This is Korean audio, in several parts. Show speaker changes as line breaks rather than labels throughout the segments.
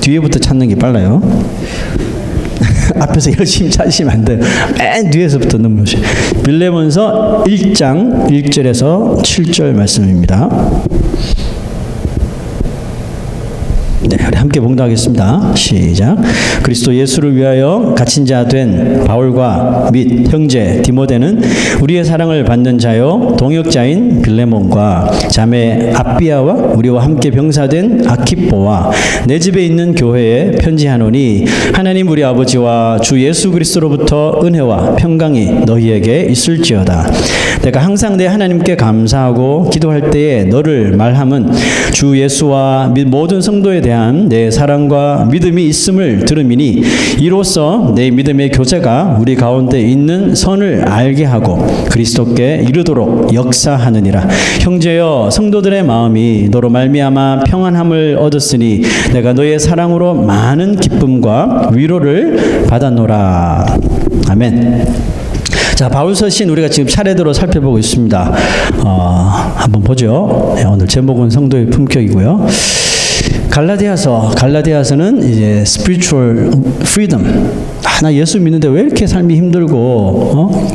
뒤에부터 찾는 게 빨라요. 앞에서 열심히 찾으시면 안 돼요. 맨 뒤에서부터 넘어오세요. 빌레몬서 1장 1절에서 7절 말씀입니다. 네, 우리 함께 봉독하겠습니다. 시작. 그리스도 예수를 위하여 갇힌 자 된 바울과 및 형제 디모데는 우리의 사랑을 받는 자요 동역자인 빌레몬과 자매 아비아와 우리와 함께 병사된 아키포와 내 집에 있는 교회에 편지하노니 하나님 우리 아버지와 주 예수 그리스도로부터 은혜와 평강이 너희에게 있을지어다. 내가 항상 내 하나님께 감사하고 기도할 때에 너를 말함은 주 예수와 및 모든 성도에 대한 내 사랑과 믿음이 있음을 들음이니 이로써 내 믿음의 교제가 우리 가운데 있는 선을 알게 하고 그리스도께 이르도록 역사하느니라. 형제여 성도들의 마음이 너로 말미암아 평안함을 얻었으니 내가 너의 사랑으로 많은 기쁨과 위로를 받았노라. 아멘. 자, 바울 서신 우리가 지금 차례대로 살펴보고 있습니다. 한번 보죠. 네, 오늘 제목은 성도의 품격이고요. 갈라디아서는 이제 spiritual freedom. 나 예수 믿는데 왜 이렇게 삶이 힘들고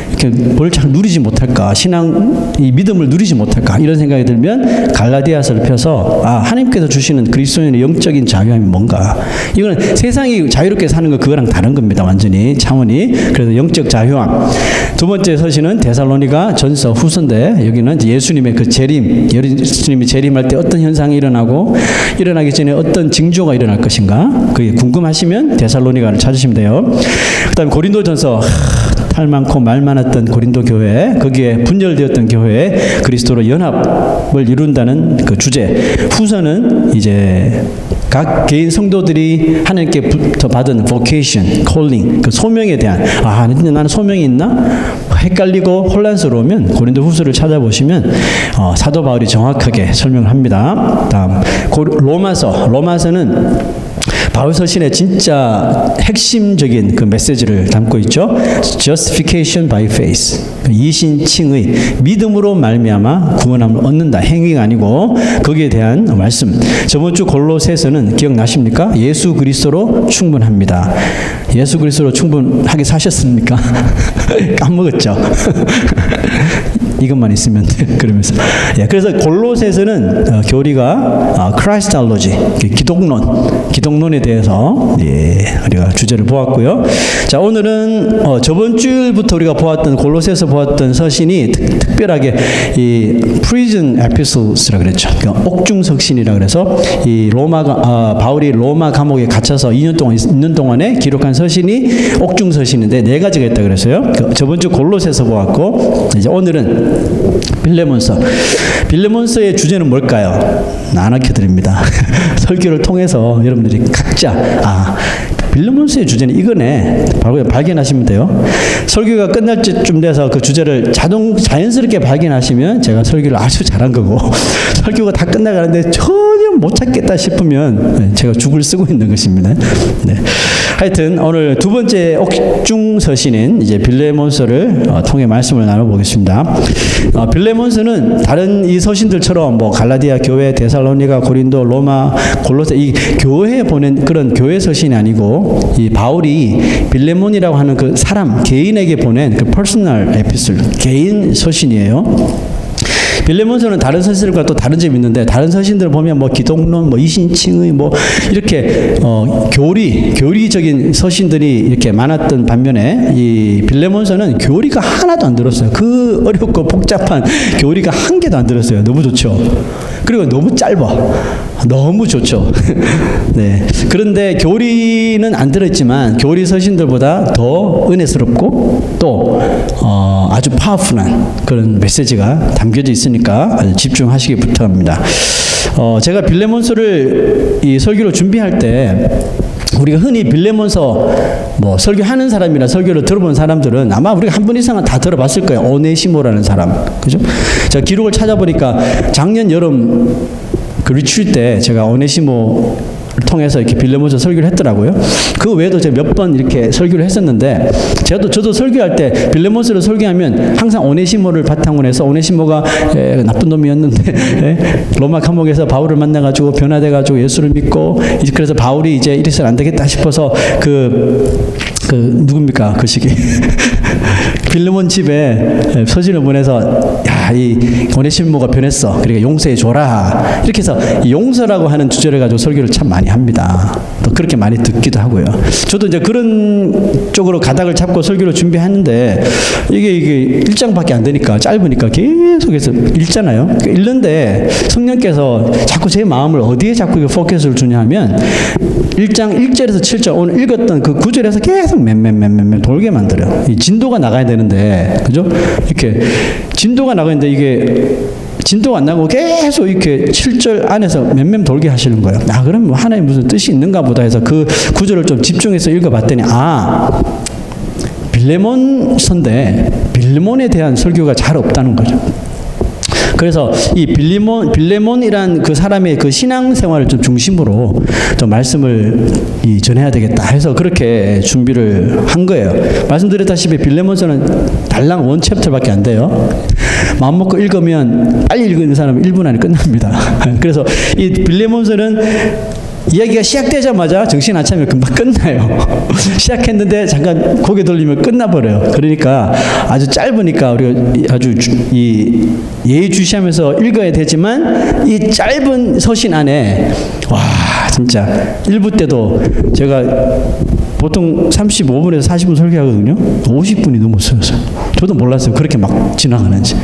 이렇게 뭘 잘 누리지 못할까? 신앙 이 믿음을 누리지 못할까? 이런 생각이 들면 갈라디아서를 펴서 하나님께서 주시는 그리스도인의 영적인 자유함이 뭔가? 이거는 세상이 자유롭게 사는 거 그거랑 다른 겁니다. 완전히 차원이. 그래서 영적 자유함. 두 번째 서신은 데살로니가 전서 후서인데 여기는 예수님의 그 재림, 예수님이 재림할 때 어떤 현상이 일어나기 전에 어떤 징조가 일어날 것인가? 그게 궁금하시면 데살로니가를 찾으시면 돼요. 그다음에 고린도전서 탈 많고 말 많았던 고린도 교회, 거기에 분열되었던 교회에 그리스도로 연합을 이룬다는 그 주제. 후서는 이제 각 개인 성도들이 하나님께부터 받은 vocation, calling, 그 소명에 대한 나는 소명이 있나? 헷갈리고 혼란스러우면 고린도 후서를 찾아보시면 사도 바울이 정확하게 설명을 합니다. 다음 로마서는 바울 서신의 진짜 핵심적인 그 메시지를 담고 있죠. Justification by faith. 이신칭의 믿음으로 말미암아 구원함을 얻는다. 행위가 아니고 거기에 대한 말씀. 저번 주 골로새서는 기억나십니까? 예수 그리스도로 충분합니다. 예수 그리스도로 충분하게 사셨습니까? 까먹었죠. 이것만 있으면 돼. 그러면서. 그래서 골로새서는 교리가 크라이스톨로지, 기독론에 대해서 우리가 주제를 보았고요. 자, 오늘은 저번 주일부터 우리가 보았던 골로새서 보았던 서신이 특별하게 이 prison epistles라 그랬죠. 그러니까 옥중 서신이라 그래서 이 바울이 로마 감옥에 갇혀서 2년 동안에 기록한 서신이 옥중 서신인데 4가지가 있다 그랬어요. 저번 주 골로새서 보았고 이제 오늘은 빌레몬서의 주제는 뭘까요? 나눠켜 드립니다. 설교를 통해서 여러분들이 각자 빌레몬서의 주제는 이거네. 바로 발견하시면 돼요. 설교가 끝날 때쯤 돼서 그 주제를 자연스럽게 발견하시면 제가 설교를 아주 잘한 거고 설교가 다 끝나가는데 전혀 못 찾겠다 싶으면 제가 죽을 쓰고 있는 것입니다. 네. 하여튼 오늘 두 번째 옥중 서신인 이제 빌레몬서를 통해 말씀을 나눠보겠습니다. 빌레몬서는 다른 이 서신들처럼 뭐 갈라디아 교회, 데살로니가, 고린도, 로마, 골로새 이 교회에 보낸 그런 교회 서신이 아니고 이 바울이 빌레몬이라고 하는 그 사람 개인에게 보낸 그 퍼스널 에피슬 개인 서신이에요. 빌레몬서는 다른 서신들과 또 다른 점이 있는데 다른 서신들을 보면 뭐 기독론, 뭐 이신칭의 뭐 이렇게 교리적인 서신들이 이렇게 많았던 반면에 이 빌레몬서는 교리가 하나도 안 들었어요. 그 어렵고 복잡한 교리가 한 개도 안 들었어요. 너무 좋죠. 그리고 너무 짧아. 너무 좋죠. 네. 그런데 교리는 안 들었지만 교리 서신들보다 더 은혜스럽고 또 아주 파워풀한 그런 메시지가 담겨져 있으니까 아주 집중하시기 부탁합니다. 제가 빌레몬서를 이 설교로 준비할 때 우리가 흔히 빌레몬서 뭐 설교하는 사람이나 설교를 들어본 사람들은 아마 우리가 한 번 이상은 다 들어봤을 거예요. 오네시모라는 사람, 그죠? 제가 기록을 찾아보니까 작년 여름 그 리트리트 때 제가 오네시모 통해서 이렇게 빌레몬서 설교를 했더라고요. 그 외에도 제가 몇 번 이렇게 설교를 했었는데, 저도 설교할 때 빌레몬서를 설교하면 항상 오네시모를 바탕으로 해서, 오네시모가 나쁜 놈이었는데 로마 감옥에서 바울을 만나가지고 변화돼가지고 예수를 믿고, 이제 그래서 바울이 이제 이래서는 안 되겠다 싶어서 누굽니까 그 시기 빌레몬 집에 서신을 보내서, 야, 이 오네시모가 변했어, 그러니까 용서해 줘라, 이렇게 해서 용서라고 하는 주제를 가지고 설교를 참 많이 합니다. 또 그렇게 많이 듣기도 하고요. 저도 이제 그런 쪽으로 가닥을 잡고 설교를 준비하는데, 이게 1장밖에 안 되니까, 짧으니까 계속해서 읽잖아요. 읽는데 성령께서 자꾸 제 마음을 어디에 자꾸 포커스를 주냐 하면, 1장 1절에서 7절 오늘 읽었던 그 9절에서 계속 맴 돌게 만들어요. 이 진도가 나가야 되는데, 그죠? 이렇게 진도가 나가는데 이게 진도가 안 나고 계속 이렇게 7절 안에서 맴 돌게 하시는 거예요. 아, 그럼 뭐 하나의 무슨 뜻이 있는가 보다 해서 그 구절을 좀 집중해서 읽어봤더니, 빌레몬서인데 빌레몬에 대한 설교가 잘 없다는 거죠. 그래서 이 빌레몬이란 그 사람의 그 신앙생활을 좀 중심으로 좀 말씀을 전해야 되겠다 해서 그렇게 준비를 한 거예요. 말씀드렸다시피 빌레몬서는 달랑 1챕터밖에 안 돼요. 마음 먹고 읽으면, 빨리 읽는 사람은 1분 안에 끝납니다. 그래서 이 빌레몬서는 이야기가 시작되자마자 정신 안 차리면 금방 끝나요. 시작했는데 잠깐 고개 돌리면 끝나버려요. 그러니까 아주 짧으니까 우리가 아주 예의주시하면서 읽어야 되지만, 이 짧은 서신 안에 진짜 1부 때도 제가 보통 35분에서 40분 설교하거든요. 50분이 넘었어요. 저도 몰랐어요, 그렇게 막 지나가는지.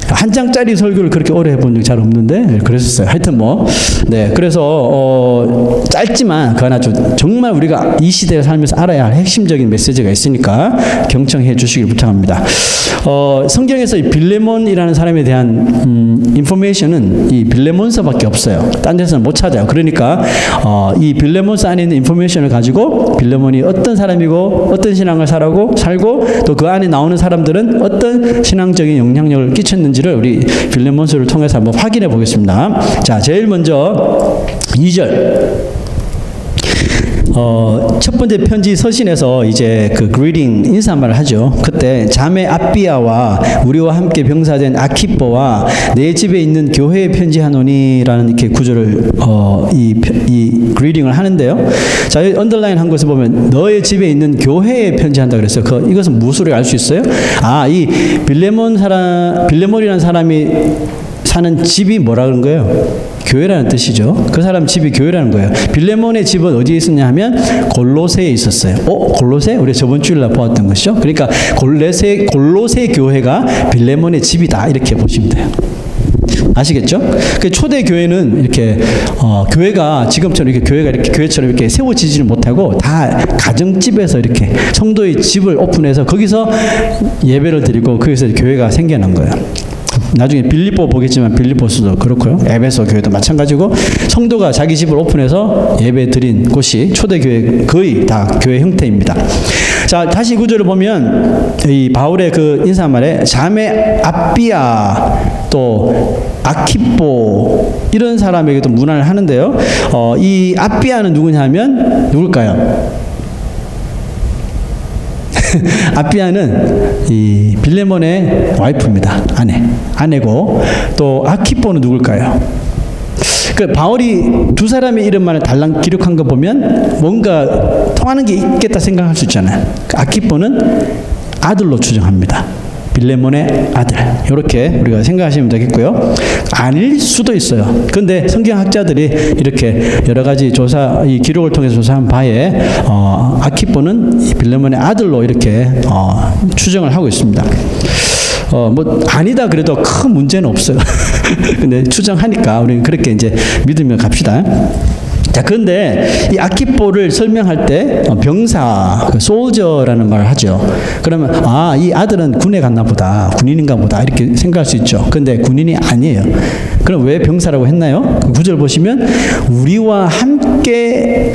한 장짜리 설교를 그렇게 오래 해본 적이 잘 없는데 그랬었어요. 하여튼 그래서 짧지만 그러나 정말 우리가 이 시대에 살면서 알아야 할 핵심적인 메시지가 있으니까 경청해 주시길 부탁합니다. 성경에서 이 빌레몬이라는 사람에 대한 인포메이션은 이 빌레몬서밖에 없어요. 딴 데서는 못 찾아요. 그러니까 이 빌레몬서 안에 있는 인포메이션을 가지고 빌레몬이 어떤 사람이고 어떤 신앙을 살고 또 그 안에 나오는 사람들은 어떤 신앙적인 영향력을 끼쳤는지를 우리 빌레몬서를 통해서 한번 확인해 보겠습니다. 자, 제일 먼저 2절. 첫 번째 편지 서신에서 이제 그 그리팅 인사말을 하죠. 그때 자매 아비아와 우리와 함께 병사된 아키뽀와 내 집에 있는 교회에 편지하노니라는 이렇게 구절을 이 그리팅을 하는데요. 자, 언더라인 한 것을 보면 너의 집에 있는 교회에 편지한다 그랬어요. 이것은 무엇으로 알 수 있어요? 이 빌레몬이라는 사람이 사는 집이 뭐라 그런 거예요? 교회라는 뜻이죠. 그 사람 집이 교회라는 거예요. 빌레몬의 집은 어디에 있었냐 하면 골로새에 있었어요. 골로새? 우리 저번 주일날 보았던 것이죠. 그러니까 골로새 교회가 빌레몬의 집이다, 이렇게 보시면 돼요. 아시겠죠? 그 초대 교회는 이렇게 교회가 지금처럼 이렇게 교회처럼 이렇게 세워지지를 못하고 다 가정집에서 이렇게 성도의 집을 오픈해서 거기서 예배를 드리고 거기서 교회가 생겨난 거예요. 나중에 빌립보 보겠지만 빌립보서도 그렇고요. 에베소 교회도 마찬가지고 성도가 자기 집을 오픈해서 예배 드린 곳이 초대교회 거의 다 교회 형태입니다. 자, 다시 구절을 보면 이 바울의 그 인사말에 자매 아비아 또 아키뽀 이런 사람에게도 문안을 하는데요. 이 아비아는 누구냐면 누굴까요? 아비아는 이 빌레몬의 와이프입니다. 아내고, 또 아키뽀는 누굴까요? 그 바울이 두 사람의 이름만을 달랑 기록한 거 보면 뭔가 통하는 게 있겠다 생각할 수 있잖아요. 아키뽀는 아들로 추정합니다. 빌레몬의 아들, 이렇게 우리가 생각하시면 되겠고요. 아닐 수도 있어요. 그런데 성경학자들이 이렇게 여러 가지 이 기록을 통해서 조사한 바에 아키뽀는 빌레몬의 아들로 이렇게 추정을 하고 있습니다. 아니다 그래도 큰 문제는 없어요. 근데 추정하니까 우리는 그렇게 이제 믿으며 갑시다. 자, 그런데 이 아키뽀를 설명할 때 병사, 솔저라는 말을 하죠. 그러면 이 아들은 군에 갔나 보다, 군인인가 보다 이렇게 생각할 수 있죠. 그런데 군인이 아니에요. 그럼 왜 병사라고 했나요? 그 구절 보시면 우리와 함께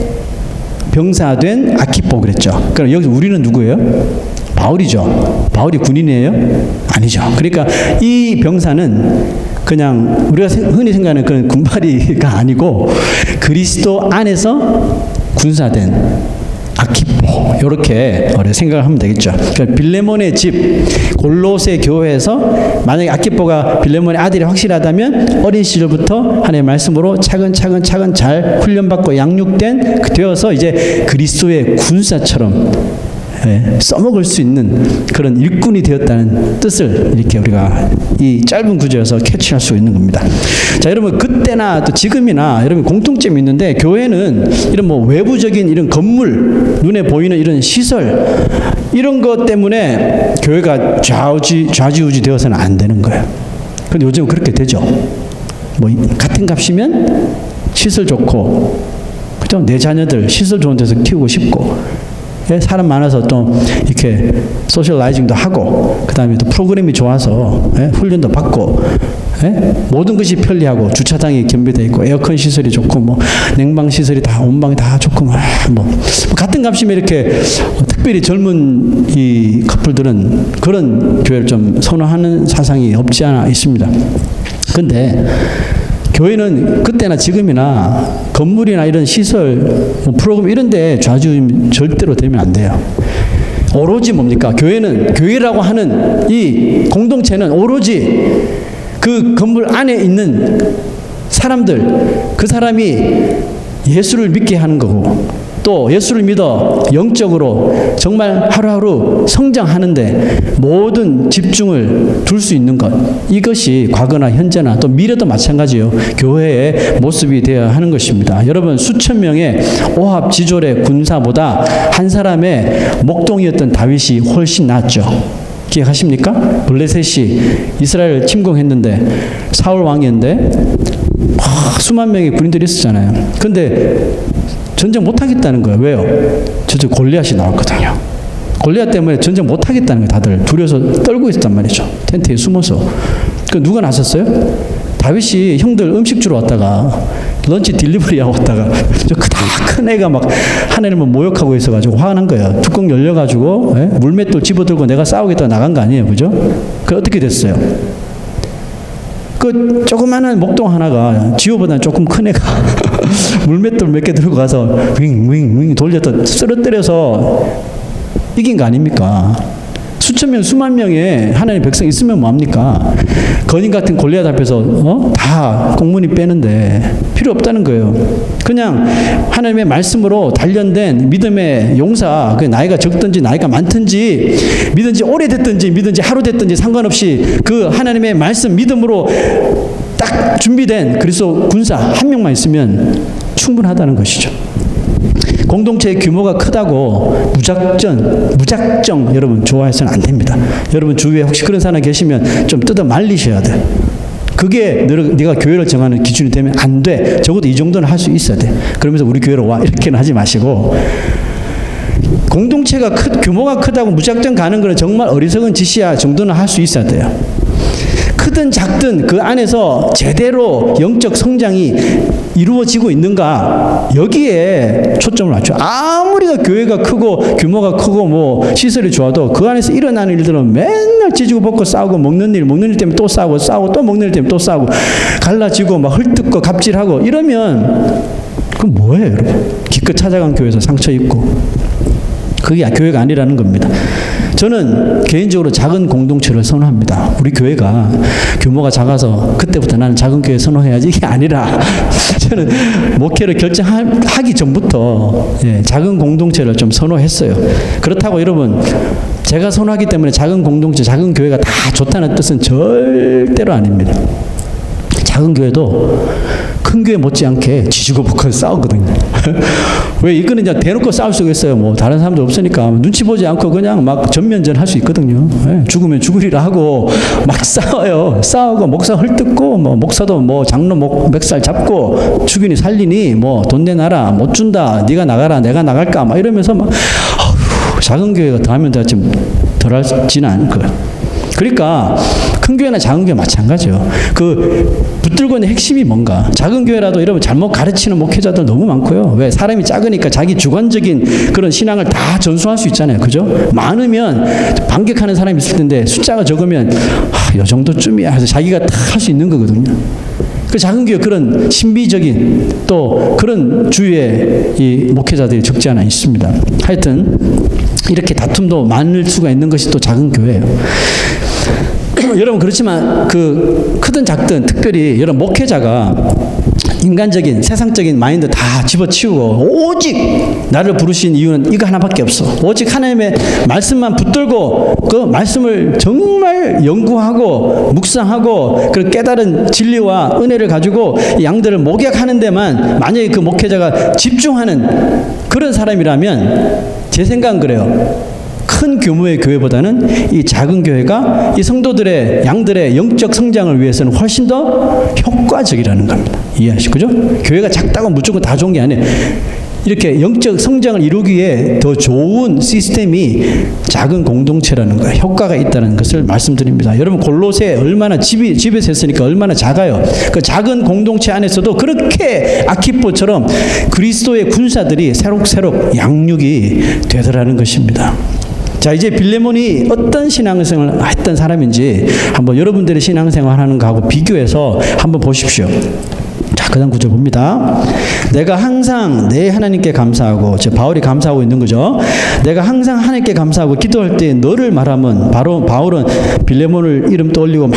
병사된 아키뽀 그랬죠. 그럼 여기서 우리는 누구예요? 바울이죠. 바울이 군인이에요? 아니죠. 그러니까 이 병사는 그냥 우리가 흔히 생각하는 그런 군바리가 아니고 그리스도 안에서 군사된 아키포 이렇게 생각을 하면 되겠죠. 그러니까 빌레몬의 집 골로새 교회에서 만약에 아키포가 빌레몬의 아들이 확실하다면 어린 시절부터 하나님의 말씀으로 차근차근 잘 훈련받고 양육된 되어서 이제 그리스도의 군사처럼 써먹을 수 있는 그런 일꾼이 되었다는 뜻을 이렇게 우리가 이 짧은 구절에서 캐치할 수 있는 겁니다. 자, 여러분 그때나 또 지금이나 여러분 공통점이 있는데 교회는 이런 뭐 외부적인 이런 건물, 눈에 보이는 이런 시설 이런 것 때문에 교회가 좌지우지 되어서는 안 되는 거예요. 근데 요즘은 그렇게 되죠. 뭐 같은 값이면 시설 좋고, 그죠? 내 자녀들 시설 좋은 데서 키우고 싶고. 사람 많아서 좀 이렇게 소셜라이징도 하고 그 다음에 또 프로그램이 좋아서 훈련도 받고 모든 것이 편리하고 주차장이 겸비되어 있고 에어컨 시설이 좋고 뭐 냉방 시설이 다 온방이 다 좋고 뭐 같은 값이면 이렇게 특별히 젊은 이 커플들은 그런 교회를 좀 선호하는 사상이 없지 않아 있습니다. 근데 교회는 그때나 지금이나 건물이나 이런 시설, 프로그램 이런 데 좌지우지 절대로 되면 안 돼요. 오로지 뭡니까? 교회는, 교회라고 하는 이 공동체는 오로지 그 건물 안에 있는 사람들, 그 사람이 예수를 믿게 하는 거고 또 예수를 믿어 영적으로 정말 하루하루 성장하는데 모든 집중을 둘 수 있는 것, 이것이 과거나 현재나 또 미래도 마찬가지요. 교회의 모습이 되어야 하는 것입니다. 여러분 수천 명의 오합지졸의 군사보다 한 사람의 목동이었던 다윗이 훨씬 낫죠. 기억하십니까? 블레셋이 이스라엘을 침공했는데 사울 왕이었는데 수만 명의 군인들이 있었잖아요. 근데 전쟁 못하겠다는 거예요. 왜요? 저쪽 골리앗이 나왔거든요. 골리앗 때문에 전쟁 못하겠다는 거예요. 다들 두려워서 떨고 있었단 말이죠. 텐트에 숨어서. 그 누가 나섰어요? 다윗이 형들 음식 주러 왔다가 런치 딜리버리하고 왔다가 저 큰 애가 막 하나님을 모욕하고 있어가지고 화가 난 거예요. 뚜껑 열려가지고 물맷돌 집어들고 내가 싸우겠다고 나간 거 아니에요. 그죠? 그 어떻게 됐어요? 그 조그마한 목동 하나가 지호보다는 조금 큰 애가 물맷돌 몇 개 들고 가서 윙 돌렸다 쓰러뜨려서 이긴 거 아닙니까? 수천 명, 수만 명의 하나님의 백성 있으면 뭐합니까? 거인 같은 골리앗 앞에서 다 꽁무니 빼는데 필요 없다는 거예요. 그냥 하나님의 말씀으로 단련된 믿음의 용사, 그 나이가 적든지 나이가 많든지 믿은지 오래됐든지 믿은지 하루 됐든지 상관없이 그 하나님의 말씀 믿음으로 딱 준비된 그리스도 군사 한 명만 있으면 충분하다는 것이죠. 공동체의 규모가 크다고 무작정 여러분 좋아해서는 안 됩니다. 여러분 주위에 혹시 그런 사람 계시면 좀 뜯어 말리셔야 돼. 그게 네가 교회를 정하는 기준이 되면 안 돼. 적어도 이 정도는 할 수 있어야 돼. 그러면서 우리 교회로 와 이렇게는 하지 마시고, 공동체가 규모가 크다고 무작정 가는 거는 정말 어리석은 짓이야 정도는 할 수 있어야 돼요. 크든 작든 그 안에서 제대로 영적 성장이 이루어지고 있는가, 여기에 초점을 맞춰. 아무리 교회가 크고 규모가 크고 뭐 시설이 좋아도 그 안에서 일어나는 일들은 맨날 찢고 벗고 싸우고 먹는 일 때문에 또 싸우고 또 먹는 일 때문에 또 싸우고 갈라지고 막 헐뜯고 갑질하고 이러면 그건 뭐예요, 여러분? 기껏 찾아간 교회에서 상처 입고. 그게 교회가 아니라는 겁니다. 저는 개인적으로 작은 공동체를 선호합니다. 우리 교회가 규모가 작아서 그때부터 나는 작은 교회 선호해야지 이게 아니라 저는 목회를 결정하기 전부터 작은 공동체를 좀 선호했어요. 그렇다고 여러분 제가 선호하기 때문에 작은 공동체, 작은 교회가 다 좋다는 뜻은 절대로 아닙니다. 작은 교회도 큰 교회 못지않게 지지고 볶아 싸우거든요. 왜 이거는 이제 대놓고 싸울 수가 있어요. 뭐 다른 사람들 없으니까 눈치 보지 않고 그냥 막 전면전 할 수 있거든요. 죽으면 죽으리라 하고 막 싸워요. 싸우고 목사 헐뜯고 뭐 목사도 뭐 장로 멱살 잡고 죽이니 살리니 뭐 돈 내놔라 못 준다 네가 나가라 내가 나갈까 막 이러면서 막 작은 교회가 더 하면 더 좀 덜 하지는 않을 거예요. 그러니까 큰 교회나 작은 교회 마찬가지예요. 그 붙들고 있는 핵심이 뭔가. 작은 교회라도 여러분 잘못 가르치는 목회자들 너무 많고요. 왜? 사람이 작으니까 자기 주관적인 그런 신앙을 다 전수할 수 있잖아요. 그죠? 많으면 반격하는 사람이 있을 텐데 숫자가 적으면 이 정도쯤이야 해서 자기가 다 할 수 있는 거거든요. 그 작은 교회 그런 신비적인 또 그런 주위에 이 목회자들이 적지 않아 있습니다. 하여튼 이렇게 다툼도 많을 수가 있는 것이 또 작은 교회예요. 여러분 그렇지만 그 크든 작든 특별히 여러분 목회자가 인간적인 세상적인 마인드 다 집어치우고 오직 나를 부르신 이유는 이거 하나밖에 없어. 오직 하나님의 말씀만 붙들고 그 말씀을 정말 연구하고 묵상하고 그 깨달은 진리와 은혜를 가지고 양들을 목약하는 데만 만약에 그 목회자가 집중하는 그런 사람이라면 제 생각은 그래요. 큰 규모의 교회보다는 이 작은 교회가 이 성도들의 양들의 영적 성장을 위해서는 훨씬 더 효과적이라는 겁니다. 이해하시죠? 그죠? 교회가 작다고 무조건 다 좋은 게 아니에요. 이렇게 영적 성장을 이루기 위해 더 좋은 시스템이 작은 공동체라는 거예요. 효과가 있다는 것을 말씀드립니다. 여러분 골로새 얼마나 집에서 했으니까 얼마나 작아요. 그 작은 공동체 안에서도 그렇게 아키포처럼 그리스도의 군사들이 새록새록 양육이 되더라는 것입니다. 자, 이제 빌레몬이 어떤 신앙생활을 했던 사람인지 한번 여러분들의 신앙생활 하는 거하고 비교해서 한번 보십시오. 자, 그 다음 구절 봅니다. 내가 항상 내 하나님께 감사하고, 바울이 감사하고 있는 거죠. 내가 항상 하나님께 감사하고 기도할 때 너를 말하면, 바로 바울은 빌레몬을 이름 떠올리고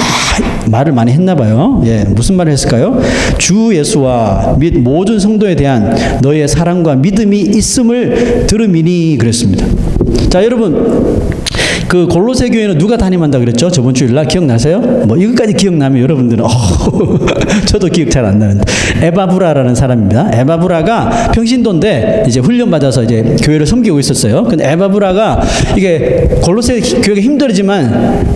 말을 많이 했나 봐요. 예, 무슨 말을 했을까요? 주 예수와 및 모든 성도에 대한 너의 사랑과 믿음이 있음을 들음이니 그랬습니다. 자, 여러분 그 골로새 교회는 누가 담임한다 그랬죠? 저번 주일날 기억나세요? 뭐 이것까지 기억나면 여러분들은 저도 기억 잘 안 나는데 에바브라라는 사람입니다. 에바브라가 평신도인데 이제 훈련 받아서 이제 교회를 섬기고 있었어요. 근데 에바브라가 이게 골로새 교회가 힘들지만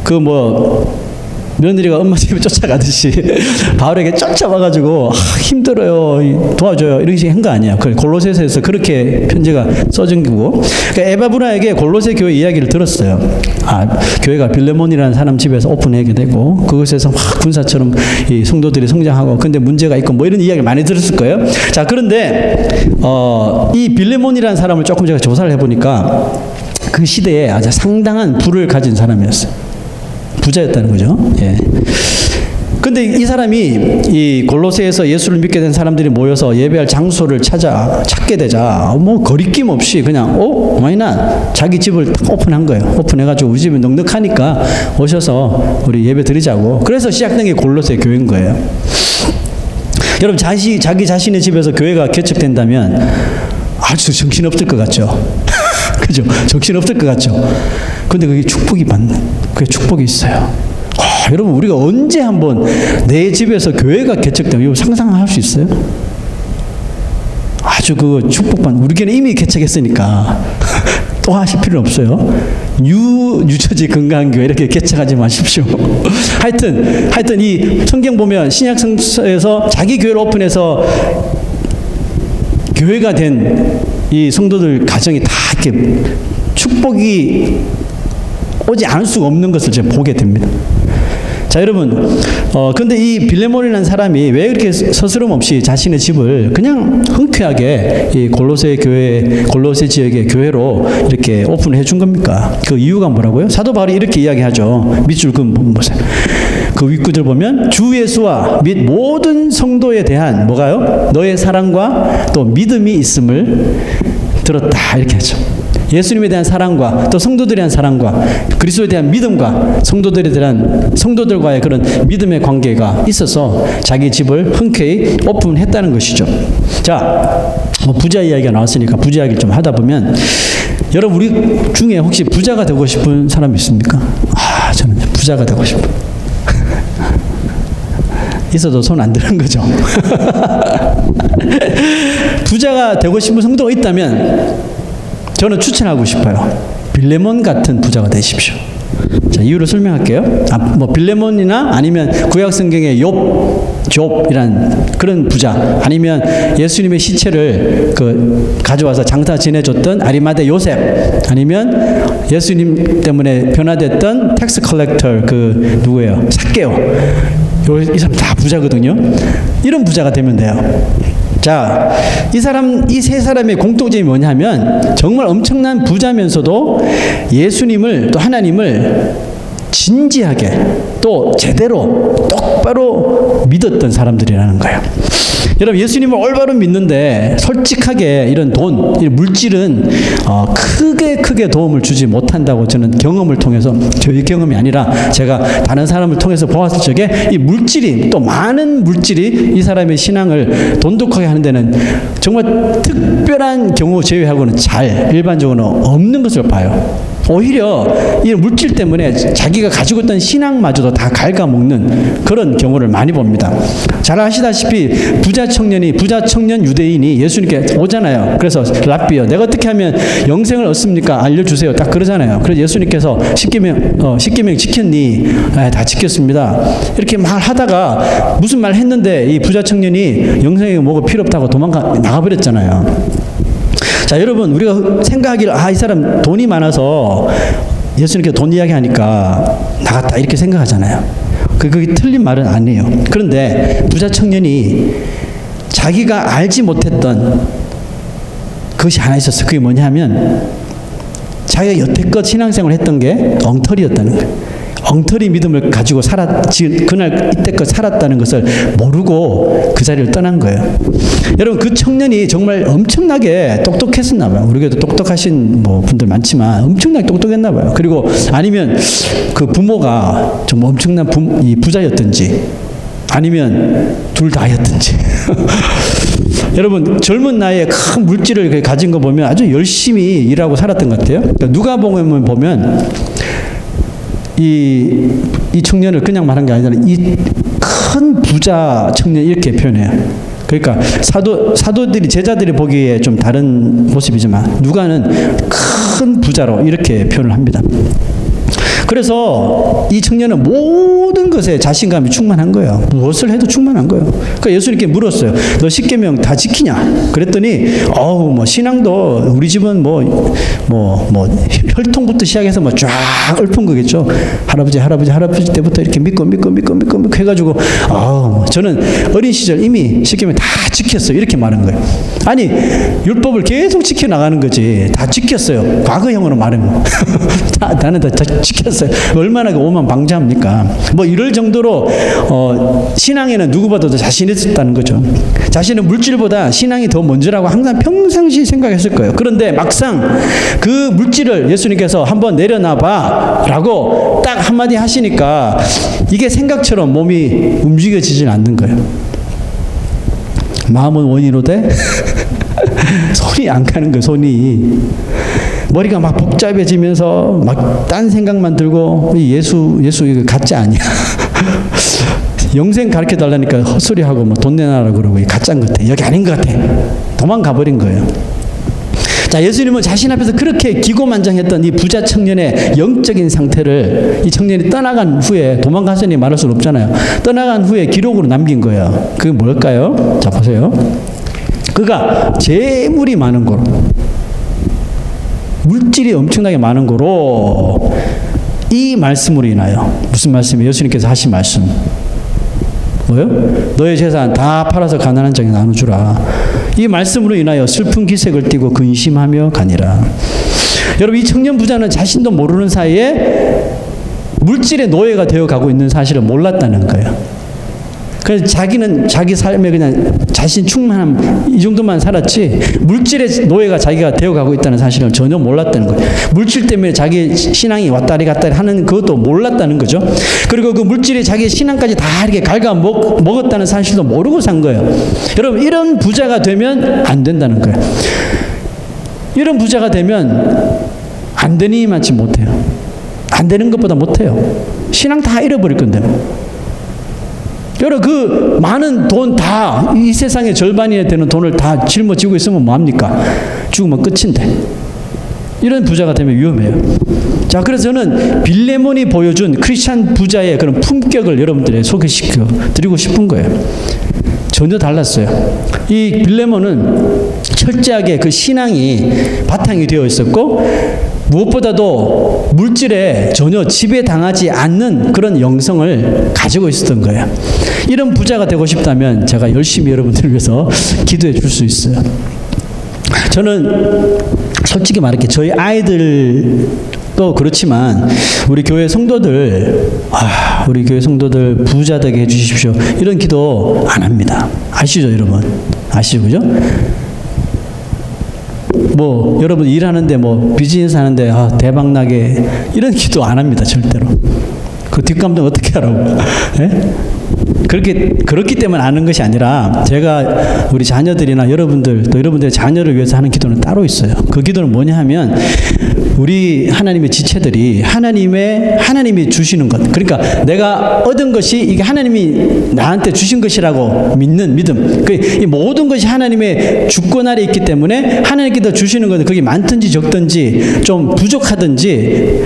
그 뭐 며느리가 엄마 집에 쫓아가듯이 바울에게 쫓아와가지고 힘들어요 도와줘요 이런 식의 한 거 아니야. 골로새서에서 그렇게 편지가 써진 거고. 그러니까 에바브라에게 골로새 교회 이야기를 들었어요. 교회가 빌레몬이라는 사람 집에서 오픈하게 되고 그것에서 막 군사처럼 이 성도들이 성장하고 근데 문제가 있고 뭐 이런 이야기를 많이 들었을 거예요. 자, 그런데 이 빌레몬이라는 사람을 조금 제가 조사를 해보니까 그 시대에 아주 상당한 부를 가진 사람이었어요. 부자였다는 거죠. 예. 근데 이 사람이 이 골로새에서 예수를 믿게 된 사람들이 모여서 예배할 장소를 찾게 되자 뭐 거리낌 없이 그냥 와이나 자기 집을 딱 오픈한 거예요. 오픈해가지고 우리 집이 넉넉하니까 오셔서 우리 예배 드리자고. 그래서 시작된 게 골로새 교회인 거예요. 여러분 자기 자신의 집에서 교회가 개척된다면 아주 정신없을 것 같죠. 그죠? 정신없을 것 같죠. 근데 그게 그게 축복이 있어요. 여러분 우리가 언제 한번 내 집에서 교회가 개척되면 이거 상상할 수 있어요? 아주 그 축복받는 우리 교회는 이미 개척했으니까 또 하실 필요는 없어요. 뉴처지 건강교회 이렇게 개척하지 마십시오. 하여튼 이 성경 보면 신약성서에서 자기 교회를 오픈해서 교회가 된 이 성도들 가정이 다 이렇게 축복이 오지 않을 수가 없는 것을 제가 보게 됩니다. 자, 여러분, 근데 이 빌레몬이라는 사람이 왜 이렇게 서스럼 없이 자신의 집을 그냥 흔쾌하게 이 골로새 지역의 교회로 이렇게 오픈해 준 겁니까? 그 이유가 뭐라고요? 사도 바울이 이렇게 이야기하죠. 밑줄 보세요. 그 윗구절 보면 주 예수와 및 모든 성도에 대한 뭐가요? 너의 사랑과 또 믿음이 있음을 들었다 이렇게 하죠. 예수님에 대한 사랑과 또 성도들에 대한 사랑과 그리스도에 대한 믿음과 성도들과의 그런 믿음의 관계가 있어서 자기 집을 흔쾌히 오픈했다는 것이죠. 자, 부자 이야기가 나왔으니까 부자 이야기를 좀 하다 보면 여러분 우리 중에 혹시 부자가 되고 싶은 사람 있습니까? 저는 부자가 되고 싶어요. 있어도 손 안 드는 거죠. 부자가 되고 싶은 성도가 있다면 저는 추천하고 싶어요. 빌레몬 같은 부자가 되십시오. 자, 이유를 설명할게요. 빌레몬이나 아니면 구약 성경의 욥 좁이란 그런 부자, 아니면 예수님의 시체를 가져와서 장사 지내줬던 아리마대 요셉, 아니면 예수님 때문에 변화됐던 텍스 컬렉터 누구예요? 삭개오. 이 사람 다 부자거든요. 이런 부자가 되면 돼요. 자, 이 세 사람의 공통점이 뭐냐면 정말 엄청난 부자면서도 예수님을 또 하나님을 진지하게 또 제대로 똑바로 믿었던 사람들이라는 거예요. 여러분, 예수님을 올바로 믿는데 솔직하게 이런 돈, 이 물질은 크게 도움을 주지 못한다고 저는 경험을 통해서, 저희 경험이 아니라 제가 다른 사람을 통해서 보았을 적에 이 물질이, 또 많은 물질이 이 사람의 신앙을 돈독하게 하는 데는 정말 특별한 경우 제외하고는 일반적으로 없는 것을 봐요. 오히려 이 물질 때문에 자기가 가지고 있던 신앙마저도 다 갉아먹는 그런 경우를 많이 봅니다. 잘 아시다시피 부자 청년 유대인이 예수님께 오잖아요. 그래서 랍비요, 내가 어떻게 하면 영생을 얻습니까? 알려주세요. 딱 그러잖아요. 그래서 예수님께서 십계명 지켰니? 다 지켰습니다. 이렇게 말하다가 무슨 말 했는데 이 부자 청년이 영생이 뭐가 필요 없다고 나가버렸잖아요. 자, 여러분, 우리가 생각하기를 이 사람 돈이 많아서 예수님께 돈 이야기하니까 나갔다 이렇게 생각하잖아요. 그게 틀린 말은 아니에요. 그런데 부자 청년이 자기가 알지 못했던 것이 하나 있었어요. 그게 뭐냐면 자기가 여태껏 신앙생활을 했던 게 엉터리였다는 거예요. 엉터리 믿음을 가지고 이때껏 살았다는 것을 모르고 그 자리를 떠난 거예요. 여러분, 그 청년이 정말 엄청나게 똑똑했었나 봐요. 우리에게도 똑똑하신 분들 많지만 엄청나게 똑똑했나 봐요. 그리고 아니면 그 부모가 정말 엄청난 부자였든지, 아니면 둘 다였든지. 여러분, 젊은 나이에 큰 물질을 가진 거 보면 아주 열심히 일하고 살았던 것 같아요. 그러니까 누가복음을 보면 이 청년을 그냥 말한 게 아니라 이 큰 부자 청년 이렇게 표현해요. 그러니까 사도들이, 제자들이 보기에 좀 다른 모습이지만 누가는 큰 부자로 이렇게 표현을 합니다. 그래서 이 청년은 모든 것에 자신감이 충만한 거예요. 무엇을 해도 충만한 거예요. 그러니까 예수님께 물었어요. 너 십계명 다 지키냐? 그랬더니 신앙도 우리 집은 혈통부터 시작해서 쫙 읊은 거겠죠. 할아버지 때부터 이렇게 믿고 해가지고 저는 어린 시절 이미 십계명 다 지켰어요. 이렇게 말한 거예요. 아니, 율법을 계속 지켜나가는 거지. 다 지켰어요. 과거형으로 말하면. 나는 다 지켰어요. 얼마나 오만방자합니까? 이럴 정도로 신앙에는 누구보다도 더 자신 있었다는 거죠. 자신은 물질보다 신앙이 더 먼저라고 항상 평상시 생각했을 거예요. 그런데 막상 그 물질을 예수님께서 한번 내려놔봐 라고 딱 한마디 하시니까 이게 생각처럼 몸이 움직여지진 않는 거예요. 마음은 원이로되 손이 안 가는 거예요. 손이. 머리가 막 복잡해지면서 막 딴 생각만 들고, 예수 이거 가짜 아니야. 영생 가르쳐 달라니까 헛소리하고 돈 내놔라 그러고 가짜인 것 같아. 여기 아닌 것 같아. 도망가 버린 거예요. 자, 예수님은 자신 앞에서 그렇게 기고만장했던 이 부자 청년의 영적인 상태를 이 청년이 떠나간 후에, 도망가서니 말할 수는 없잖아요. 떠나간 후에 기록으로 남긴 거예요. 그게 뭘까요? 자, 보세요. 그가 재물이 많은 거로, 물질이 엄청나게 많은 거로 이 말씀으로 인하여, 무슨 말씀이에요? 예수님께서 하신 말씀. 뭐요? 너의 재산 다 팔아서 가난한 자에게 나눠주라. 이 말씀으로 인하여 슬픈 기색을 띠고 근심하며 가니라. 여러분, 이 청년 부자는 자신도 모르는 사이에 물질의 노예가 되어가고 있는 사실을 몰랐다는 거예요. 그래서 자기는 자기 삶에 그냥 자신 충만함 이 정도만 살았지, 물질의 노예가 자기가 되어가고 있다는 사실을 전혀 몰랐다는 거예요. 물질 때문에 자기 신앙이 왔다리 갔다리 하는 그것도 몰랐다는 거죠. 그리고 그 물질이 자기 신앙까지 다 이렇게 갉아먹었다는 사실도 모르고 산 거예요. 여러분, 이런 부자가 되면 안 된다는 거예요. 이런 부자가 되면 안 되니만치 못해요. 안 되는 것보다 못해요. 신앙 다 잃어버릴 건데. 여러분, 그 많은 돈 다, 이 세상의 절반이 되는 돈을 다 짊어지고 있으면 뭐합니까? 죽으면 끝인데. 이런 부자가 되면 위험해요. 자, 그래서 저는 빌레몬이 보여준 크리스찬 부자의 그런 품격을 여러분들에게 소개시켜 드리고 싶은 거예요. 전혀 달랐어요. 이 빌레몬은 철저하게 그 신앙이 바탕이 되어 있었고, 무엇보다도 물질에 전혀 지배당하지 않는 그런 영성을 가지고 있었던 거예요. 이런 부자가 되고 싶다면 제가 열심히 여러분들을 위해서 기도해 줄 수 있어요. 저는 솔직히 말할게, 저희 아이들도 그렇지만 우리 교회 성도들, 우리 교회 성도들 부자 되게 해주십시오, 이런 기도 안 합니다. 아시죠, 여러분? 아시죠, 그죠? 뭐 여러분 일하는데 뭐 비즈니스 하는데 대박 나게, 이런 기도 안 합니다, 절대로. 그 뒷감당 어떻게 하라고? 예? 그렇기 때문에 아는 것이 아니라, 제가 우리 자녀들이나 여러분들, 또 여러분들의 자녀를 위해서 하는 기도는 따로 있어요. 그 기도는 뭐냐 하면, 우리 하나님의 지체들이 하나님이 주시는 것, 그러니까 내가 얻은 것이 이게 하나님이 나한테 주신 것이라고 믿는 믿음, 이 모든 것이 하나님의 주권 아래 있기 때문에 하나님께서 주시는 것은 그게 많든지 적든지 좀 부족하든지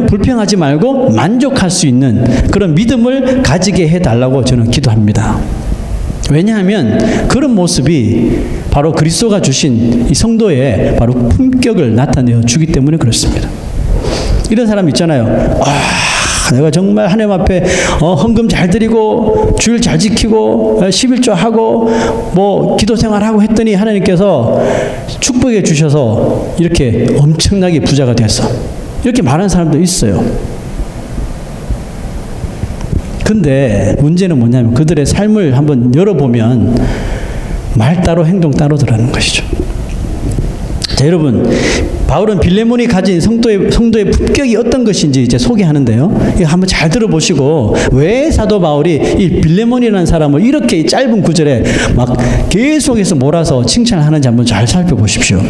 불평하지 말고 만족할 수 있는 그런 믿음을 가지게 해달라고 저는 기도합니다. 왜냐하면 그런 모습이 바로 그리스도가 주신 이 성도의 바로 품격을 나타내어 주기 때문에 그렇습니다. 이런 사람 있잖아요. 내가 정말 하나님 앞에 헌금 잘 드리고 주일 잘 지키고 11조 하고 뭐 기도 생활하고 했더니 하나님께서 축복해 주셔서 이렇게 엄청나게 부자가 됐어, 이렇게 말하는 사람도 있어요. 근데 문제는 뭐냐면, 그들의 삶을 한번 열어보면 말 따로 행동 따로더라는 것이죠. 자, 여러분, 바울은 빌레몬이 가진 성도의 품격이 어떤 것인지 이제 소개하는데요. 이거 한번 잘 들어보시고, 왜 사도 바울이 이 빌레몬이라는 사람을 이렇게 짧은 구절에 막 계속해서 몰아서 칭찬하는지 한번 잘 살펴보십시오.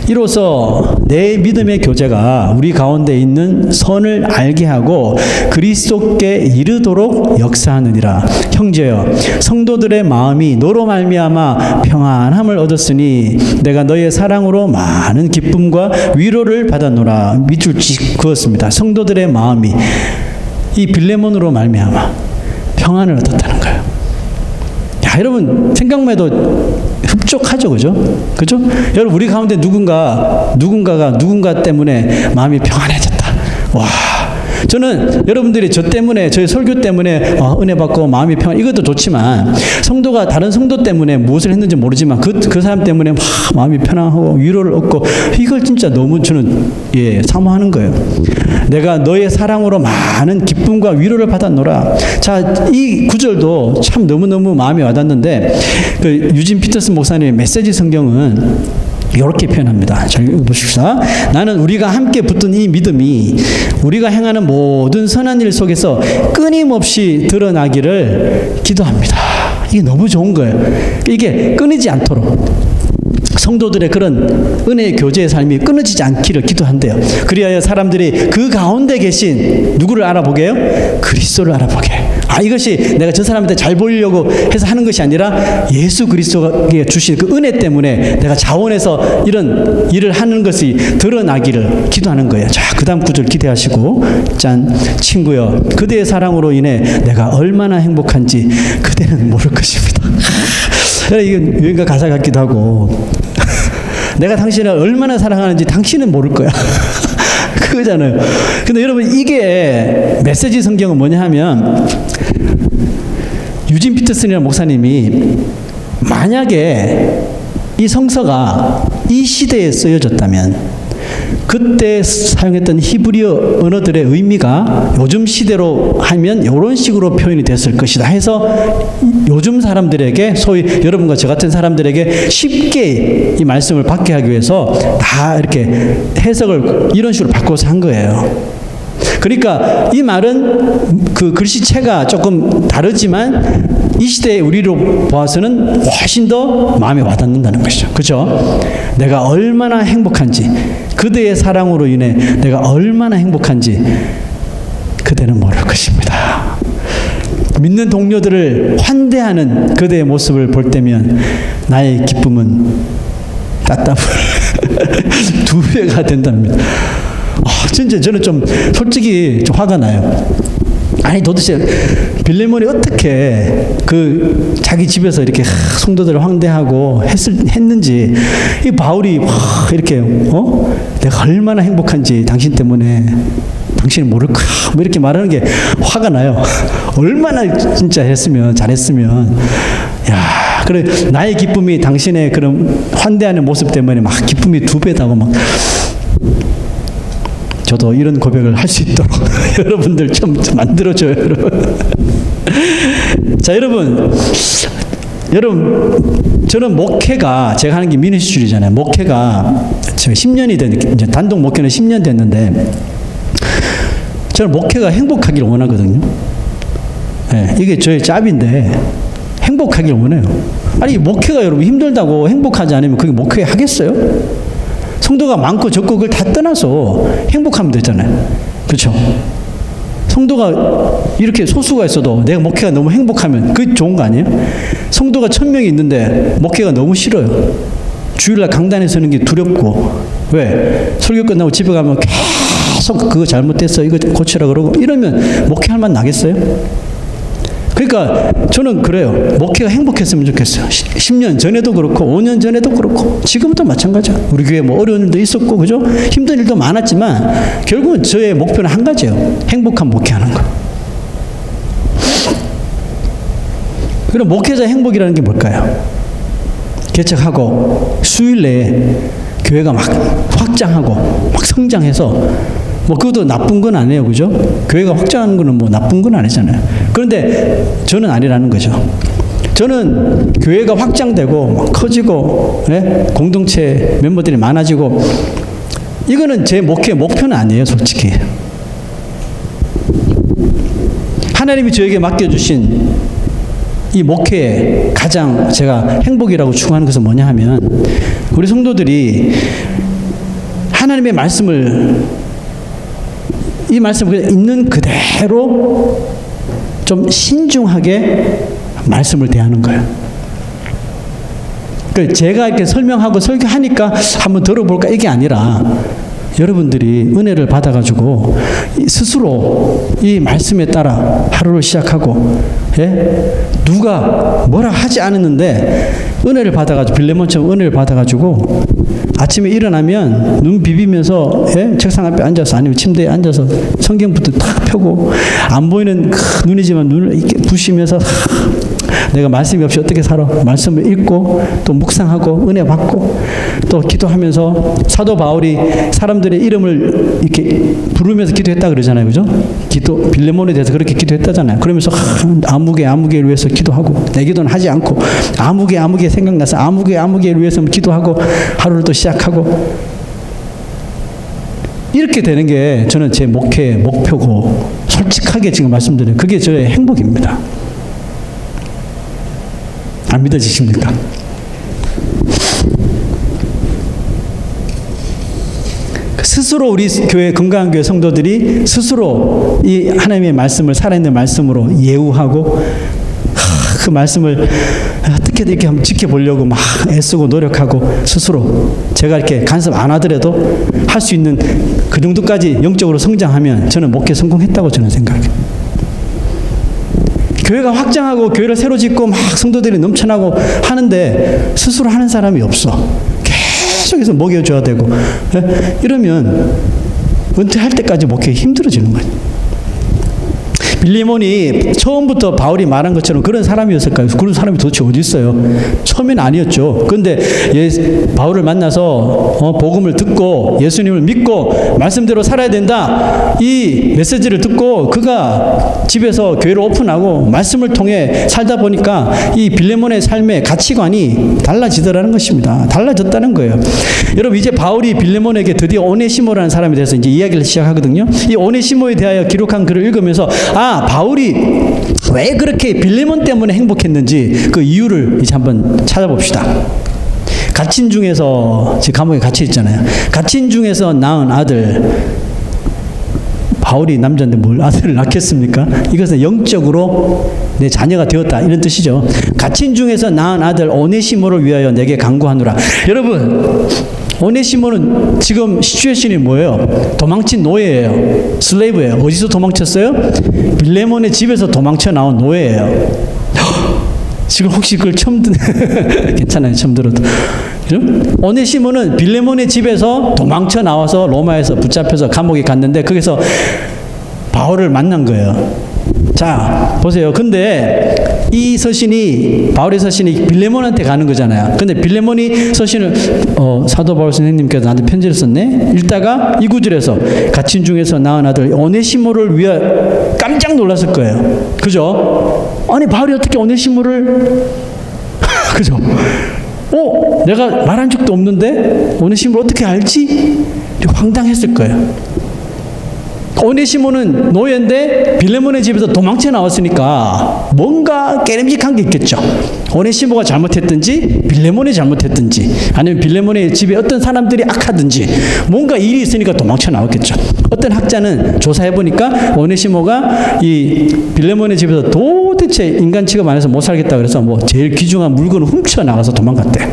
이로써 내 믿음의 교제가 우리 가운데 있는 선을 알게 하고 그리스도께 이르도록 역사하느니라. 형제여, 성도들의 마음이 너로 말미암아 평안함을 얻었으니 내가 너의 사랑으로 많은 기쁨과 위로를 받았노라. 밑줄 그었습니다. 성도들의 마음이 이 빌레몬으로 말미암아 평안을 얻었다는 거예요. 야, 여러분 생각만 해도 흡족하죠, 그죠? 여러분, 우리 가운데 누군가가 누군가 때문에 마음이 평안해졌다. 와, 저는 여러분들이 저 때문에, 저희 설교 때문에 은혜 받고 마음이 평안, 이것도 좋지만, 성도가 다른 성도 때문에 무엇을 했는지 모르지만 그 사람 때문에 막 마음이 편안하고 위로를 얻고, 이걸 진짜 너무 저는 사모하는 거예요. 내가 너의 사랑으로 많은 기쁨과 위로를 받았노라. 자, 이 구절도 참 너무너무 마음에 와닿는데, 그 유진 피터슨 목사님의 메시지 성경은 이렇게 표현합니다. 잘 읽어보십시다. 나는 우리가 함께 붙든 이 믿음이 우리가 행하는 모든 선한 일 속에서 끊임없이 드러나기를 기도합니다. 이게 너무 좋은 거예요. 이게 끊이지 않도록 성도들의 그런 은혜의 교제의 삶이 끊어지지 않기를 기도한대요. 그리하여 사람들이 그 가운데 계신 누구를 알아보게요? 그리스도를 알아보게. 이것이 내가 저 사람한테 잘 보이려고 해서 하는 것이 아니라 예수 그리스도가 주신 그 은혜 때문에 내가 자원해서 이런 일을 하는 것이 드러나기를 기도하는 거예요. 자, 그 다음 구절 기대하시고, 짠. 친구여, 그대의 사랑으로 인해 내가 얼마나 행복한지 그대는 모를 것입니다. 이건 유행가 가사 같기도 하고, 내가 당신을 얼마나 사랑하는지 당신은 모를 거야. 그거잖아요. 근데 여러분, 이게 메시지 성경은 뭐냐 하면, 유진 피터슨이라는 목사님이 만약에 이 성서가 이 시대에 쓰여졌다면 그때 사용했던 히브리어 언어들의 의미가 요즘 시대로 하면 이런 식으로 표현이 됐을 것이다 해서 요즘 사람들에게, 소위 여러분과 저 같은 사람들에게 쉽게 이 말씀을 받게 하기 위해서 다 이렇게 해석을 이런 식으로 바꿔서 한 거예요. 그러니까 이 말은 그 글씨체가 조금 다르지만 이 시대의 우리로 보아서는 훨씬 더 마음에 와닿는다는 것이죠. 그렇죠? 내가 얼마나 행복한지, 그대의 사랑으로 인해 내가 얼마나 행복한지 그대는 모를 것입니다. 믿는 동료들을 환대하는 그대의 모습을 볼 때면 나의 기쁨은 따따블 두 배가 된답니다. 진짜 저는 좀 솔직히 좀 화가 나요. 아니 도대체 빌레몬이 어떻게 그 자기 집에서 이렇게 성도들을 황대하고 했는지, 이 바울이 이렇게 내가 얼마나 행복한지 당신 때문에 당신이 모를까 뭐 이렇게 말하는 게 화가 나요. 얼마나 진짜 잘했으면 야, 그래 나의 기쁨이 당신의 그런 환대하는 모습 때문에 막 기쁨이 2배다고 막. 저도 이런 고백을 할 수 있도록 여러분들 좀 만들어줘요, 여러분. 자, 여러분, 저는 목회가, 제가 하는 게 미니스트리잖아요. 목회가 제가 10년이 이제 단독 목회는 10년 됐는데, 저는 목회가 행복하기를 원하거든요. 네, 이게 저의 짭인데 행복하기를 원해요. 아니 목회가 여러분 힘들다고 행복하지 않으면 그게 목회 하겠어요? 성도가 많고 적고 그걸 다 떠나서 행복하면 되잖아요. 그렇죠? 성도가 이렇게 소수가 있어도 내가 목회가 너무 행복하면 그게 좋은 거 아니에요? 성도가 1000명이 있는데 목회가 너무 싫어요. 주일날 강단에 서는 게 두렵고. 왜? 설교 끝나고 집에 가면 계속 그거 잘못됐어, 이거 고치라 그러고 이러면 목회할 만 나겠어요? 그러니까 저는 그래요. 목회가 행복했으면 좋겠어요. 10년 전에도 그렇고 5년 전에도 그렇고 지금도 마찬가지야. 우리 교회 뭐 어려운 일도 있었고, 그죠? 힘든 일도 많았지만 결국은 저의 목표는 한 가지예요. 행복한 목회하는 거. 그럼 목회자 행복이라는 게 뭘까요? 개척하고 수일 내에 교회가 막 확장하고 막 성장해서, 뭐 그것도 나쁜 건 아니에요, 그죠? 교회가 확장하는 거는 뭐 나쁜 건 아니잖아요. 그런데 저는 아니라는 거죠. 저는 교회가 확장되고 막 커지고, 예? 공동체 멤버들이 많아지고, 이거는 제 목표는 아니에요, 솔직히. 하나님이 저에게 맡겨주신 이 목회에 가장 제가 행복이라고 추구하는 것은 뭐냐 하면, 우리 성도들이 하나님의 말씀을, 이 말씀을 그냥 있는 그대로 좀 신중하게 말씀을 대하는 거예요. 그러니까 제가 이렇게 설명하고 설교하니까 한번 들어볼까 이게 아니라, 여러분들이 은혜를 받아가지고 스스로 이 말씀에 따라 하루를 시작하고, 예? 누가 뭐라 하지 않았는데 은혜를 받아가지고, 빌레몬처럼 은혜를 받아가지고 아침에 일어나면 눈 비비면서, 예? 책상 앞에 앉아서 아니면 침대에 앉아서 성경부터 탁 펴고, 안 보이는 눈이지만 눈을 이렇게 부시면서 내가 말씀이 없이 어떻게 살아? 말씀을 읽고 또 묵상하고 은혜 받고 또 기도하면서, 사도 바울이 사람들의 이름을 이렇게 부르면서 기도했다 그러잖아요, 그죠? 빌레몬에 대해서 그렇게 기도했다잖아요. 그러면서 아무개를 위해서 기도하고, 내 기도는 하지 않고 아무개 생각나서 아무개를 위해서 기도하고 하루를 또 시작하고, 이렇게 되는 게 저는 제 목회의 목표고, 솔직하게 지금 말씀드려요. 그게 저의 행복입니다. 안 믿어지십니까? 스스로 우리 교회, 건강한 교회 성도들이 스스로 이 하나님의 말씀을 살아있는 말씀으로 예우하고, 그 말씀을 어떻게든 이렇게 한번 지켜보려고 막 애쓰고 노력하고, 스스로 제가 이렇게 간섭 안 하더라도 할 수 있는 그 정도까지 영적으로 성장하면 저는 목회 성공했다고 저는 생각해요. 교회가 확장하고 교회를 새로 짓고 막 성도들이 넘쳐나고 하는데 스스로 하는 사람이 없어. 계속해서 먹여줘야 되고, 예? 이러면 은퇴할 때까지 목회 힘들어지는 거예요. 빌레몬이 처음부터 바울이 말한 것처럼 그런 사람이었을까요? 그런 사람이 도대체 어디 있어요? 처음에는 아니었죠. 그런데 바울을 만나서 복음을 듣고 예수님을 믿고 말씀대로 살아야 된다, 이 메시지를 듣고 그가 집에서 교회를 오픈하고 말씀을 통해 살다 보니까 이 빌레몬의 삶의 가치관이 달라지더라는 것입니다. 달라졌다는 거예요. 여러분, 이제 바울이 빌레몬에게 드디어 오네시모라는 사람에 대해서 이제 이야기를 시작하거든요. 이 오네시모에 대하여 기록한 글을 읽으면서, 바울이 왜 그렇게 빌레몬 때문에 행복했는지 그 이유를 이제 한번 찾아봅시다. 갇힌 중에서, 지금 감옥에 갇혀 있잖아요. 갇힌 중에서 낳은 아들, 바울이 남자인데 뭘 아들을 낳겠습니까? 이것은 영적으로 내 자녀가 되었다, 이런 뜻이죠. 갇힌 중에서 낳은 아들 오네시모를 위하여 내게 간구하노라. 여러분, 오네시모는 지금 시츄에이션이 뭐예요? 도망친 노예예요. 슬레이브예요. 어디서 도망쳤어요? 빌레몬의 집에서 도망쳐 나온 노예예요. 지금 혹시 그걸 처음 듣는 괜찮아요. 처음 들어도. 오네시모는 빌레몬의 집에서 도망쳐 나와서 로마에서 붙잡혀서 감옥에 갔는데 거기서 바울을 만난 거예요. 자, 보세요. 근데 이 서신이, 바울의 서신이 빌레몬한테 가는 거잖아요. 근데 빌레몬이 서신을, 사도 바울 선생님께서 나한테 편지를 썼네? 읽다가 이 구절에서 갇힌 중에서 낳은 아들 오네시모를 위해 깜짝 놀랐을 거예요. 그죠? 아니, 바울이 어떻게 오네시모를, 그죠? 내가 말한 적도 없는데 오네시모를 어떻게 알지? 황당했을 거예요. 오네시모는 노예인데 빌레몬의 집에서 도망쳐 나왔으니까 뭔가 깨름직한 게 있겠죠. 오네시모가 잘못했든지 빌레몬이 잘못했든지 아니면 빌레몬의 집에 어떤 사람들이 악하든지 뭔가 일이 있으니까 도망쳐 나왔겠죠. 어떤 학자는 조사해보니까 오네시모가 이 빌레몬의 집에서 도대체 인간 취급 안 해서 못 살겠다 그래서 뭐 제일 귀중한 물건을 훔쳐 나가서 도망갔대.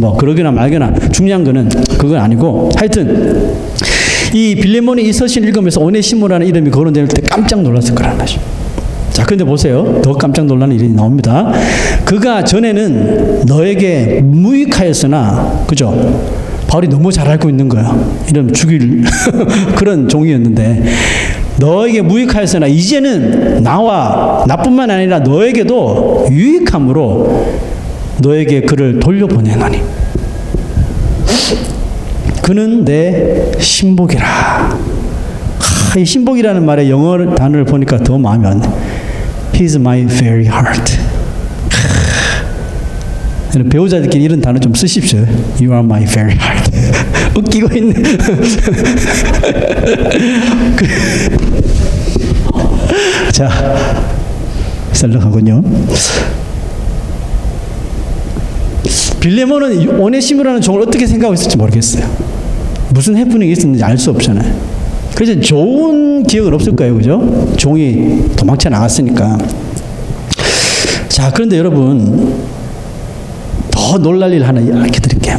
뭐 그러거나 말거나 중요한 거는 그건 아니고 하여튼 이 빌레몬이 이 서신 읽으면서 오네시모라는 이름이 거론될 때 깜짝 놀랐을 거라는 거죠. 자, 근데 보세요. 더 깜짝 놀라는 일이 나옵니다. 그가 전에는 너에게 무익하였으나, 그죠? 바울이 너무 잘 알고 있는 거야. 이러면 죽일 그런 종이었는데, 너에게 무익하였으나 이제는 나와 나뿐만 아니라 너에게도 유익함으로 너에게 그를 돌려보내노니. 그는 내 신복이라. 이 신복이라는 말의 영어 단어를 보니까 더 마음이 안 돼. He's my very heart. 배우자들끼리 이런 단어 좀 쓰십시오. You are my very heart. 웃기고 있네. 자, 썰렁하군요. 빌레몬은 오네시모라는 종을 어떻게 생각하고 있을지 모르겠어요. 무슨 해프닝이 있었는지 알 수 없잖아요. 그래서 좋은 기억은 없을 거예요. 그죠? 종이 도망쳐 나갔으니까. 자, 그런데 여러분, 더 놀랄 일 하나 알려드릴게요.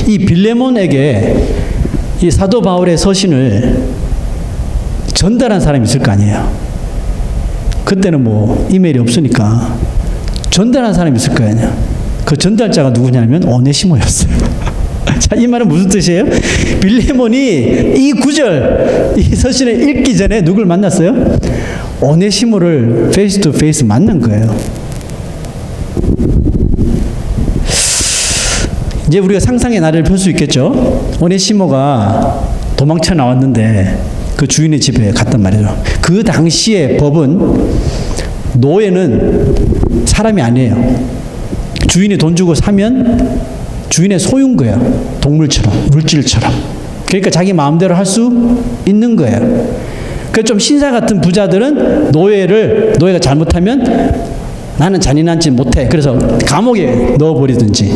이 빌레몬에게 이 사도 바울의 서신을 전달한 사람이 있을 거 아니에요. 그때는 뭐 이메일이 없으니까 전달한 사람이 있을 거 아니에요. 그 전달자가 누구냐면 오네시모였어요. 자, 이 말은 무슨 뜻이에요? 빌레몬이 이 구절, 이 서신을 읽기 전에 누굴 만났어요? 오네시모를 페이스 투 페이스 만난 거예요. 이제 우리가 상상의 나래를 펼 수 있겠죠? 오네시모가 도망쳐 나왔는데 그 주인의 집에 갔단 말이죠. 그 당시의 법은 노예는 사람이 아니에요. 주인이 돈 주고 사면 주인의 소유인 거예요. 동물처럼, 물질처럼. 그러니까 자기 마음대로 할 수 있는 거예요. 그 좀 신사 같은 부자들은 노예가 잘못하면 나는 잔인한 짓 못해. 그래서 감옥에 넣어버리든지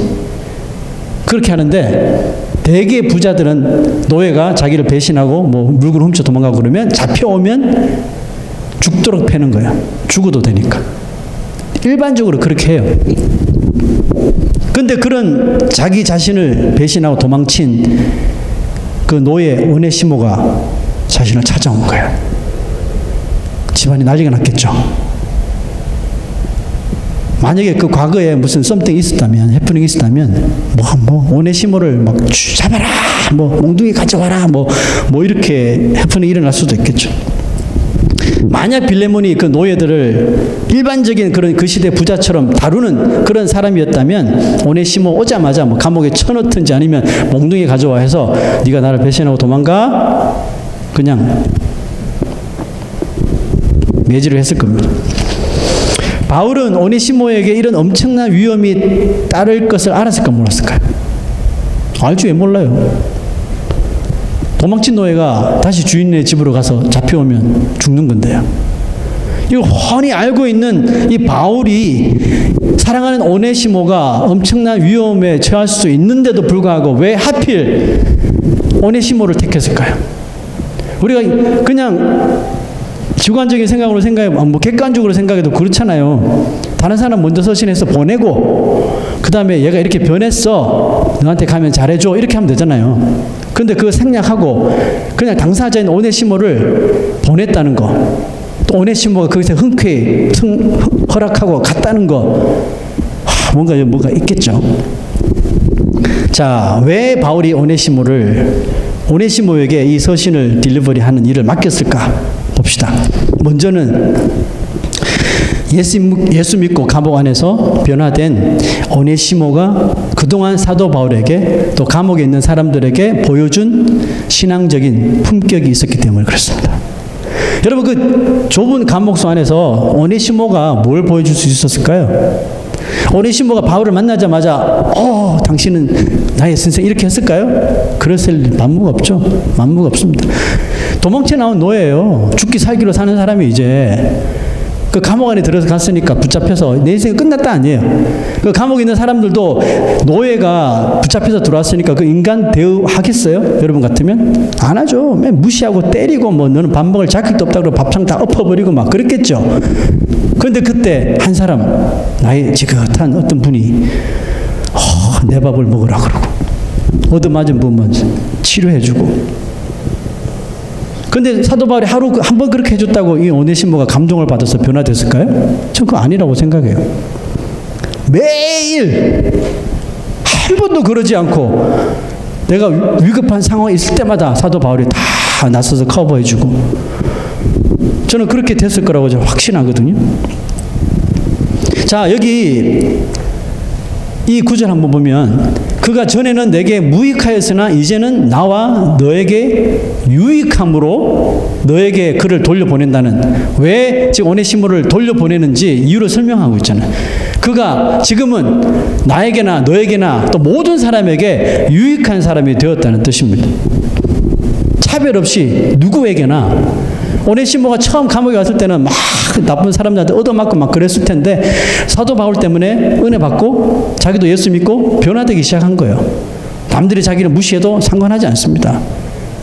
그렇게 하는데 대개 부자들은 노예가 자기를 배신하고 뭐 물건 훔쳐 도망가고 그러면 잡혀오면 죽도록 패는 거예요. 죽어도 되니까. 일반적으로 그렇게 해요. 근데 그런 자기 자신을 배신하고 도망친 그 노예 오네시모가 자신을 찾아온 거예요. 집안이 난리가 났겠죠. 만약에 그 과거에 무슨 썸띵이 있었다면, 해프닝이 있었다면, 오네시모를 막 잡아라, 몽둥이 가져와라, 이렇게 해프닝이 일어날 수도 있겠죠. 만약 빌레몬이 그 노예들을 일반적인 그런 그 시대 부자처럼 다루는 그런 사람이었다면 오네시모 오자마자 감옥에 쳐넣든지 아니면 몽둥이 가져와 해서 네가 나를 배신하고 도망가 그냥 매질을 했을 겁니다. 바울은 오네시모에게 이런 엄청난 위험이 따를 것을 알았을까 몰랐을까요? 알지 왜 몰라요? 도망친 노예가 다시 주인의 집으로 가서 잡혀오면 죽는 건데요. 이거 훤히 알고 있는 이 바울이 사랑하는 오네시모가 엄청난 위험에 처할 수 있는데도 불구하고 왜 하필 오네시모를 택했을까요? 우리가 그냥 주관적인 생각으로 객관적으로 생각해도 그렇잖아요. 다른 사람 먼저 서신해서 보내고 그 다음에 얘가 이렇게 변했어. 너한테 가면 잘해줘. 이렇게 하면 되잖아요. 그런데 그거 생략하고 그냥 당사자인 오네시모를 보냈다는 거. 또 오네시모가 거기서 흔쾌히 허락하고 갔다는 거. 뭔가 있겠죠. 자, 왜 바울이 오네시모에게 이 서신을 딜리버리하는 일을 맡겼을까 봅시다. 먼저는 예수 믿고 감옥 안에서 변화된 오네시모가 그동안 사도 바울에게 또 감옥에 있는 사람들에게 보여준 신앙적인 품격이 있었기 때문에 그렇습니다. 여러분, 그 좁은 감옥소 안에서 오네시모가 뭘 보여줄 수 있었을까요? 오네시모가 바울을 만나자마자 당신은 나의 선생 이렇게 했을까요? 그랬을 만무가 없죠. 만무가 없습니다. 도망쳐 나온 노예예요. 죽기 살기로 사는 사람이 이제 그 감옥 안에 들어갔으니까 붙잡혀서 내 인생이 끝났다 아니에요. 그 감옥에 있는 사람들도 노예가 붙잡혀서 들어왔으니까 그 인간 대우하겠어요? 여러분 같으면? 안 하죠. 맨 무시하고 때리고 뭐 너는 밥 먹을 자격도 없다고 밥상 다 엎어버리고 막 그랬겠죠. 그런데 그때 한 사람, 나의 지긋한 어떤 분이 내 밥을 먹으라 그러고 얻어맞은 부분 치료해주고. 근데 사도 바울이 하루 한 번 그렇게 해줬다고 이 오네시모가 감동을 받아서 변화됐을까요? 전 그거 아니라고 생각해요. 매일 한 번도 그러지 않고 내가 위급한 상황이 있을 때마다 사도 바울이 다 나서서 커버해주고, 저는 그렇게 됐을 거라고 저는 확신하거든요. 자, 여기 이 구절 한번 보면 그가 전에는 내게 무익하였으나 이제는 나와 너에게 유익함으로 너에게 그를 돌려보낸다는, 왜 지금 오네시모를 돌려보내는지 이유를 설명하고 있잖아요. 그가 지금은 나에게나 너에게나 또 모든 사람에게 유익한 사람이 되었다는 뜻입니다. 차별 없이 누구에게나. 오네시모가 처음 감옥에 왔을 때는 막 나쁜 사람들한테 얻어맞고 막 그랬을 텐데 사도 바울 때문에 은혜 받고 자기도 예수 믿고 변화되기 시작한 거예요. 남들이 자기를 무시해도 상관하지 않습니다.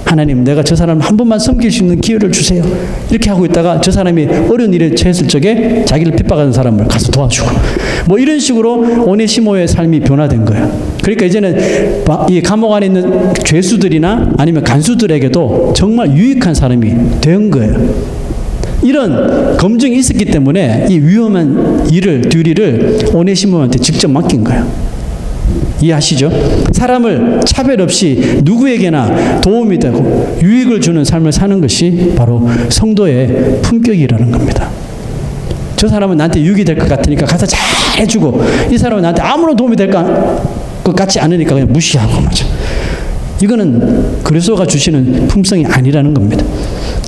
하나님, 내가 저 사람 한 번만 섬길 수 있는 기회를 주세요. 이렇게 하고 있다가 저 사람이 어려운 일에 처했을 적에 자기를 핍박하는 사람을 가서 도와주고, 뭐 이런 식으로 오네시모의 삶이 변화된 거예요. 그러니까 이제는 이 감옥 안에 있는 죄수들이나 아니면 간수들에게도 정말 유익한 사람이 된 거예요. 이런 검증이 있었기 때문에 이 위험한 뒤를 오네시모한테 직접 맡긴 거예요. 이해하시죠? 사람을 차별 없이 누구에게나 도움이 되고 유익을 주는 삶을 사는 것이 바로 성도의 품격이라는 겁니다. 저 사람은 나한테 유익이 될 것 같으니까 가서 잘 해주고, 이 사람은 나한테 아무런 도움이 될 것 같지 않으니까 그냥 무시하고 맞아. 이거는 그리스도가 주시는 품성이 아니라는 겁니다.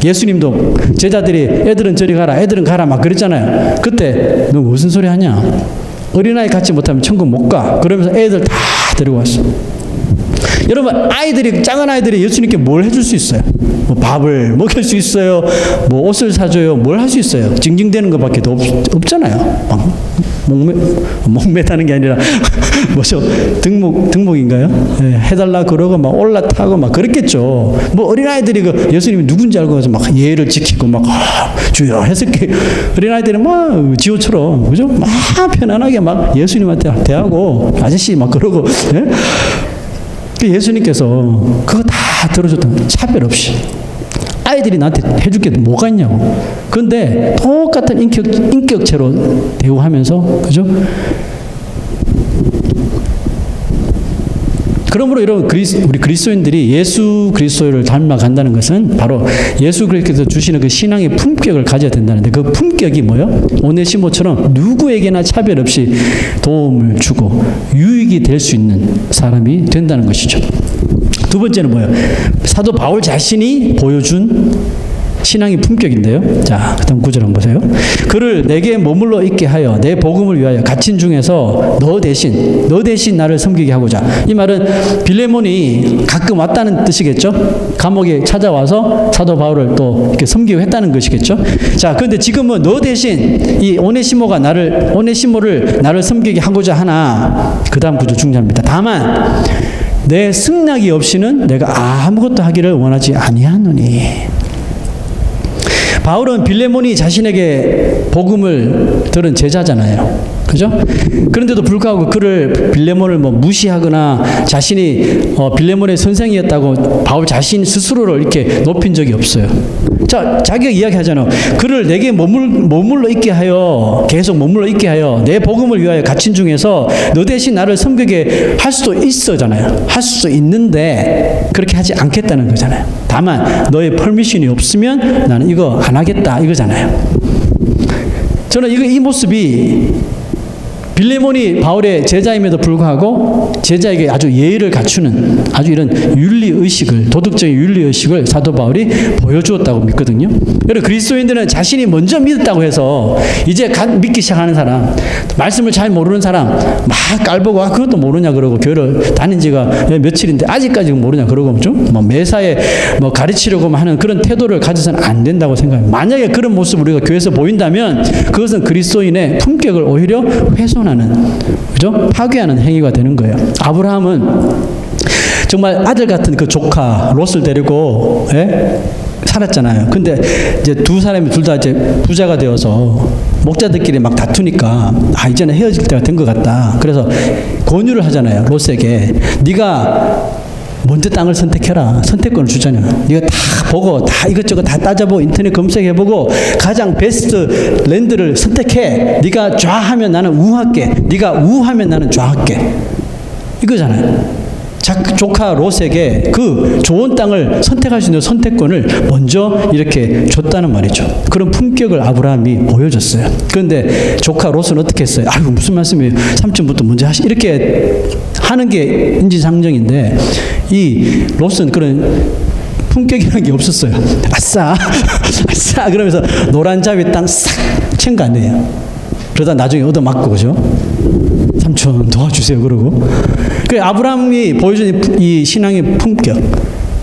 예수님도 제자들이 애들은 저리 가라, 애들은 가라 막 그랬잖아요. 그때 너 무슨 소리 하냐? 어린아이 갖지 못하면 천국 못 가. 그러면서 애들 다 데리고 왔어. 여러분, 작은 아이들이 예수님께 뭘 해줄 수 있어요? 뭐 밥을 먹일 수 있어요? 뭐 옷을 사줘요? 뭘 할 수 있어요? 징징대는 것밖에 더 없잖아요. 막 목매다는 게 아니라 뭐죠? 등목인가요? 네, 해달라 그러고 막 올라타고 막 그랬겠죠. 뭐 어린아이들이 그 예수님이 누군지 알고 가서 막 예를 지키고 막 주여 했을 게, 어린아이들은 막 지호처럼 그죠? 막 편안하게 막 예수님한테 대하고 아저씨 막 그러고, 예? 예수님께서 그거 다 들어줬던, 차별 없이 아이들이 나한테 해줄 게 뭐가 있냐고. 그런데 똑같은 인격체로 대우하면서, 그죠? 그러므로 여러분, 우리 그리스도인들이 예수 그리스도를 닮아간다는 것은 바로 예수 그리스도께서 주시는 그 신앙의 품격을 가져야 된다는데, 그 품격이 뭐예요? 오네시모처럼 누구에게나 차별 없이 도움을 주고 유익이 될 수 있는 사람이 된다는 것이죠. 두 번째는 뭐예요? 사도 바울 자신이 보여준 신앙의 품격인데요. 자, 그다음 9절 한번 보세요. 그를 내게 머물러 있게 하여 내 복음을 위하여 갇힌 중에서 너 대신 나를 섬기게 하고자. 이 말은 빌레몬이 가끔 왔다는 뜻이겠죠. 감옥에 찾아와서 사도 바울을 또 이렇게 섬기고 했다는 것이겠죠. 자, 그런데 지금은 너 대신 이 오네시모를 나를 섬기게 하고자 하나. 그다음 9절 중요합니다. 다만 내 승낙이 없이는 내가 아무것도 하기를 원하지 아니하노니. 바울은 빌레몬이 자신에게 복음을 들은 제자잖아요. 그죠? 그런데도 불구하고 그를 빌레몬을 뭐 무시하거나 자신이 빌레몬의 선생이었다고 바울 자신 스스로를 이렇게 높인 적이 없어요. 자, 자기가 이야기하잖아. 그를 내게 머물러 있게 하여, 계속 머물러 있게 하여 내 복음을 위하여 갇힌 중에서 너 대신 나를 섬기게 할 수도 있어잖아요. 할 수도 있는데 그렇게 하지 않겠다는 거잖아요. 다만 너의 퍼미션이 없으면 나는 이거 안 하겠다 이거잖아요. 저는 이 모습이 빌레몬이 바울의 제자임에도 불구하고 제자에게 아주 예의를 갖추는 아주 이런 윤리의식을, 도덕적인 윤리의식을 사도 바울이 보여주었다고 믿거든요. 여러분, 그리스도인들은 자신이 먼저 믿었다고 해서 이제 믿기 시작하는 사람, 말씀을 잘 모르는 사람 막 깔보고 그것도 모르냐 그러고 교회를 다닌 지가 며칠인데 아직까지 모르냐 그러고 좀 뭐 매사에 뭐 가르치려고 하는 그런 태도를 가져서는 안 된다고 생각해요. 만약에 그런 모습을 우리가 교회에서 보인다면 그것은 그리스도인의 품격을 오히려 훼손하는, 그죠? 파괴하는 행위가 되는 거예요. 아브라함은 정말 아들 같은 그 조카 롯을 데리고 살았잖아요. 근데 이제 두 사람이 둘 다 이제 부자가 되어서 목자들끼리 막 다투니까 이제는 헤어질 때가 된 것 같다. 그래서 권유를 하잖아요. 롯에게 네가 먼저 땅을 선택해라. 선택권을 주잖아요. 네가 다 보고 다 이것저것 다 따져보고 인터넷 검색해보고 가장 베스트 랜드를 선택해. 네가 좌하면 나는 우할게. 네가 우하면 나는 좌할게. 이거잖아요. 조카 롯에게 그 좋은 땅을 선택할 수 있는 선택권을 먼저 이렇게 줬다는 말이죠. 그런 품격을 아브라함이 보여줬어요. 그런데 조카 롯은 어떻게 했어요? 아이고 무슨 말씀이에요. 삼촌부터 먼저 하시. 이렇게 하는 게 인지상정인데 이 롯은 그런 품격이라는 게 없었어요. 아싸 아싸 그러면서 노란 잡이 땅 싹 챈 거 아니에요. 그러다 나중에 얻어맞고, 그죠? 삼촌 도와주세요 그러고. 그 아브라함이 보여준 이 신앙의 품격,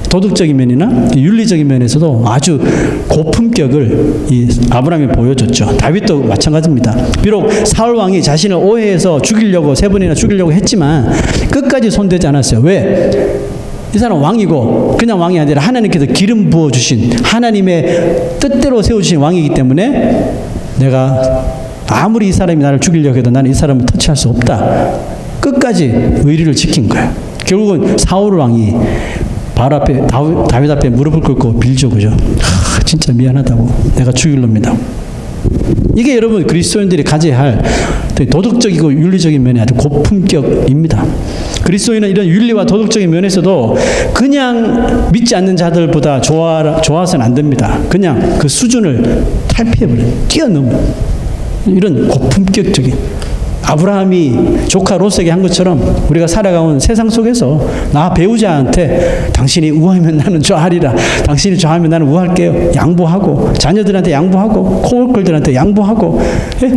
도덕적인 면이나 윤리적인 면에서도 아주 고품격을 이 아브라함이 보여줬죠. 다윗도 마찬가지입니다. 비록 사울 왕이 자신을 오해해서 죽이려고 3번이나 죽이려고 했지만 끝까지 손대지 않았어요. 왜? 이 사람 왕이고 그냥 왕이 아니라 하나님께서 기름 부어주신 하나님의 뜻대로 세워주신 왕이기 때문에 내가 아무리 이 사람이 나를 죽이려고 해도 나는 이 사람을 터치할 수 없다. 끝까지 의리를 지킨 거예요. 결국은 사울 왕이 바로 앞에 다윗 앞에 무릎을 꿇고 빌죠, 그죠? 진짜 미안하다고. 내가 죽일 놈이다. 이게 여러분 그리스도인들이 가져야 할 도덕적이고 윤리적인 면이 아주 고품격입니다. 그리스도인은 이런 윤리와 도덕적인 면에서도 그냥 믿지 않는 자들보다 좋아서는 안 됩니다. 그냥 그 수준을 탈피해버려요. 뛰어넘어요. 이런 고품격적인 아브라함이 조카 롯에게 한 것처럼 우리가 살아가는 세상 속에서 나 배우자한테 당신이 우하면 나는 좌하리라. 당신이 좌하면 나는 우할게요. 양보하고 자녀들한테 양보하고 코워커들한테 양보하고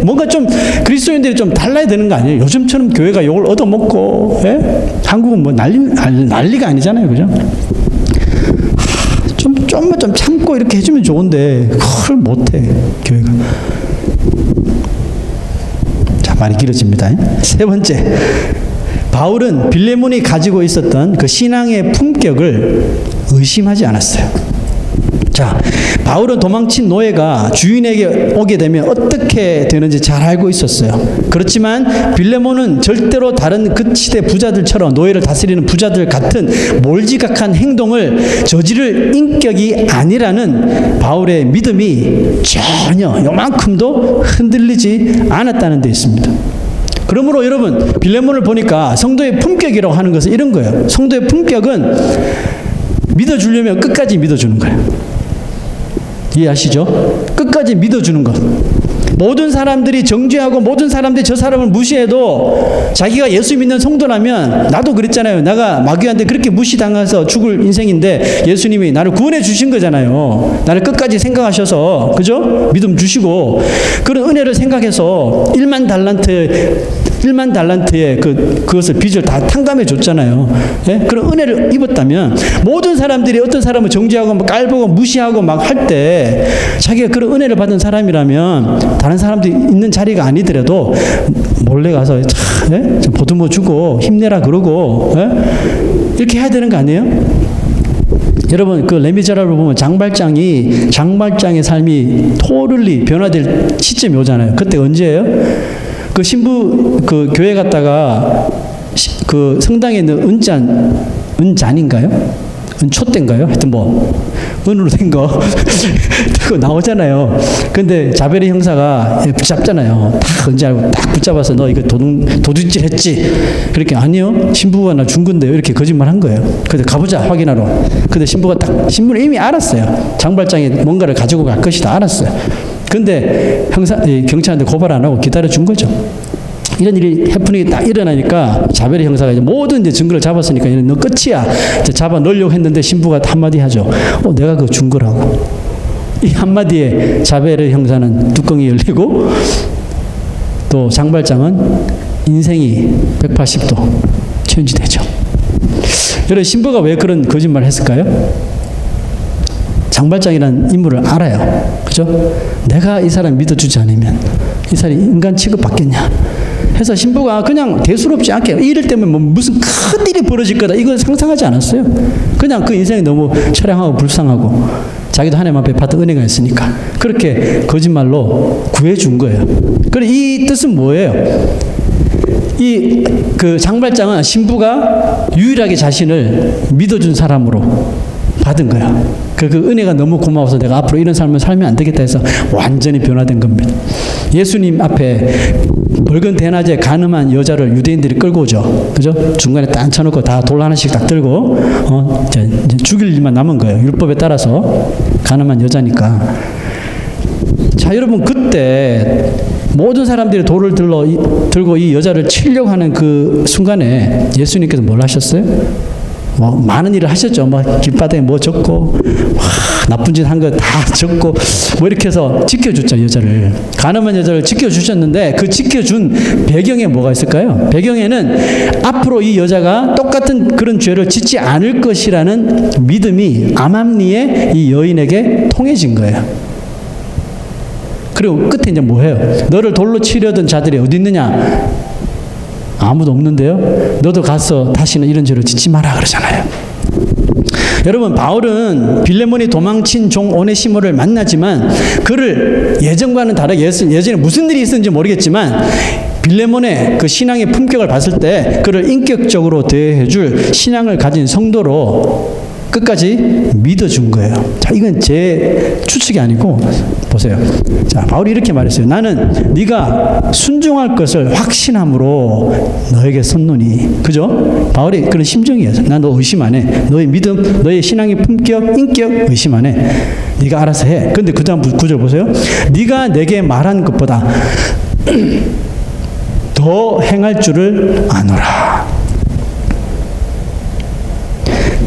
뭔가 좀 그리스도인들이 좀 달라야 되는 거 아니에요? 요즘처럼 교회가 욕을 얻어먹고 한국은 뭐 난리가 아니잖아요. 그죠? 좀만 좀 참고 이렇게 해주면 좋은데 그걸 못해 교회가. 많이 길어집니다. 세 번째, 바울은 빌레몬이 가지고 있었던 그 신앙의 품격을 의심하지 않았어요. 자, 바울은 도망친 노예가 주인에게 오게 되면 어떻게 되는지 잘 알고 있었어요. 그렇지만 빌레몬은 절대로 다른 그 시대 부자들처럼 노예를 다스리는 부자들 같은 몰지각한 행동을 저지를 인격이 아니라는 바울의 믿음이 전혀 요만큼도 흔들리지 않았다는 데 있습니다. 그러므로 여러분 빌레몬을 보니까 성도의 품격이라고 하는 것은 이런 거예요. 성도의 품격은 믿어주려면 끝까지 믿어주는 거예요. 이해하시죠? 끝까지 믿어주는 것. 모든 사람들이 정죄하고 모든 사람들이 저 사람을 무시해도 자기가 예수 믿는 성도라면, 나도 그랬잖아요. 내가 마귀한테 그렇게 무시당해서 죽을 인생인데 예수님이 나를 구원해 주신 거잖아요. 나를 끝까지 생각하셔서, 그죠? 믿음 주시고 그런 은혜를 생각해서 1만 달란트의 그것을 빚을 다 탕감해 줬잖아요. 예? 그런 은혜를 입었다면 모든 사람들이 어떤 사람을 정죄하고 막 깔보고 무시하고 막 할 때 자기가 그런 은혜를 받은 사람이라면 다른 사람들이 있는 자리가 아니더라도 몰래 가서 좀 보듬어 주고 힘내라 그러고 이렇게 해야 되는 거 아니에요? 여러분 그 레미제라블을 보면 장발장의 삶이 토럴리 변화될 시점이 오잖아요. 그때 언제예요? 그 신부 그 교회 갔다가 그 성당에 있는 은잔인가요? 은촛대인가요? 하여튼 뭐 은으로 된 거 그거 나오잖아요. 근데 자베리 형사가 붙잡잖아요. 딱 은지 알고 딱 붙잡아서 너 이거 도둑질 했지? 그렇게 아니요. 신부가 나 준 건데요. 이렇게 거짓말 한 거예요. 근데 가보자 확인하러. 근데 신부는 이미 알았어요. 장발장이 뭔가를 가지고 갈 것이다 알았어요. 근데 경찰한테 고발 안 하고 기다려 준 거죠. 이런 일이 해프닝이 딱 일어나니까 자베리 형사가 이제 모든 이제 증거를 잡았으니까 얘는 너 끝이야. 이제 잡아 넣으려고 했는데 신부가 한마디 하죠. 내가 그거 준 거라고. 이 한마디에 자베리 형사는 뚜껑이 열리고 또 장발장은 인생이 180도 체인지되죠. 여러분 신부가 왜 그런 거짓말을 했을까요? 장발장이라는 인물을 알아요. 그죠? 내가 이 사람 믿어주지 않으면 이 사람이 인간 취급받겠냐. 해서 신부가 그냥 대수롭지 않게 이럴 때문에 뭐 무슨 큰 일이 벌어질 거다 이걸 상상하지 않았어요. 그냥 그 인생이 너무 처량하고 불쌍하고 자기도 하나님 앞에 받은 은혜가 있으니까 그렇게 거짓말로 구해준 거예요. 그래 이 뜻은 뭐예요? 이 그 장발장은 신부가 유일하게 자신을 믿어준 사람으로 받은 거야. 그 은혜가 너무 고마워서 내가 앞으로 이런 삶을 살면 안 되겠다 해서 완전히 변화된 겁니다. 예수님 앞에 붉은 대낮에 가늠한 여자를 유대인들이 끌고 오죠. 그죠? 중간에 딱 앉혀놓고 다 돌 하나씩 딱 들고 이제 죽일 일만 남은 거예요. 율법에 따라서 가늠한 여자니까. 자 여러분 그때 모든 사람들이 돌을 들고 이 여자를 치려고 하는 그 순간에 예수님께서 뭘 하셨어요? 뭐 많은 일을 하셨죠. 뭐 길바닥에 뭐 적고 나쁜 짓 한 거 다 적고 뭐 이렇게 해서 지켜줬죠. 여자를 가늠한 여자를 지켜주셨는데 그 지켜준 배경에 뭐가 있을까요? 배경에는 앞으로 이 여자가 똑같은 그런 죄를 짓지 않을 것이라는 믿음이 암암리에 이 여인에게 통해진 거예요. 그리고 끝에 이제 뭐해요? 너를 돌로 치려던 자들이 어디 있느냐? 아무도 없는데요. 너도 가서 다시는 이런 죄를 짓지 마라 그러잖아요. 여러분 바울은 빌레몬이 도망친 종 오네시모를 만나지만 그를 예전과는 다르게 예전에 무슨 일이 있었는지 모르겠지만 빌레몬의 그 신앙의 품격을 봤을 때 그를 인격적으로 대해줄 신앙을 가진 성도로 끝까지 믿어준 거예요. 자, 이건 제 추측이 아니고 보세요. 자, 바울이 이렇게 말했어요. 나는 네가 순종할 것을 확신함으로 너에게 섰노니. 그죠? 바울이 그런 심정이에요. 난 너 의심 안 해. 너의 믿음, 너의 신앙의 품격, 인격 의심 안 해. 네가 알아서 해. 근데 그 다음 구절 보세요. 네가 내게 말한 것보다 더 행할 줄을 아노라.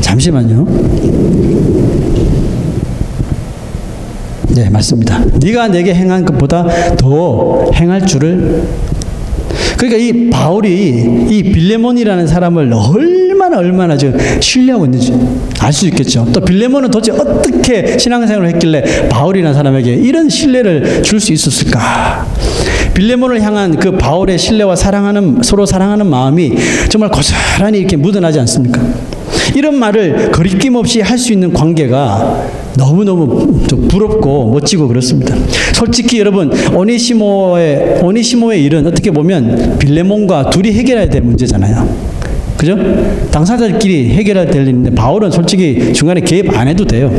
잠시만요. 네, 맞습니다. 네가 내게 행한 것보다 더 행할 줄을. 그러니까 이 바울이 이 빌레몬이라는 사람을 얼마나 지금 신뢰하고 있는지 알 수 있겠죠. 또 빌레몬은 도대체 어떻게 신앙생활을 했길래 바울이라는 사람에게 이런 신뢰를 줄 수 있었을까? 빌레몬을 향한 그 바울의 신뢰와 서로 사랑하는 마음이 정말 고스란히 이렇게 묻어나지 않습니까? 이런 말을 거리낌 없이 할 수 있는 관계가 너무너무 좀 부럽고 멋지고 그렇습니다. 솔직히 여러분 오네시모의 일은 어떻게 보면 빌레몬과 둘이 해결해야 될 문제잖아요. 그죠? 당사자들끼리 해결해야 될 일인데 바울은 솔직히 중간에 개입 안 해도 돼요.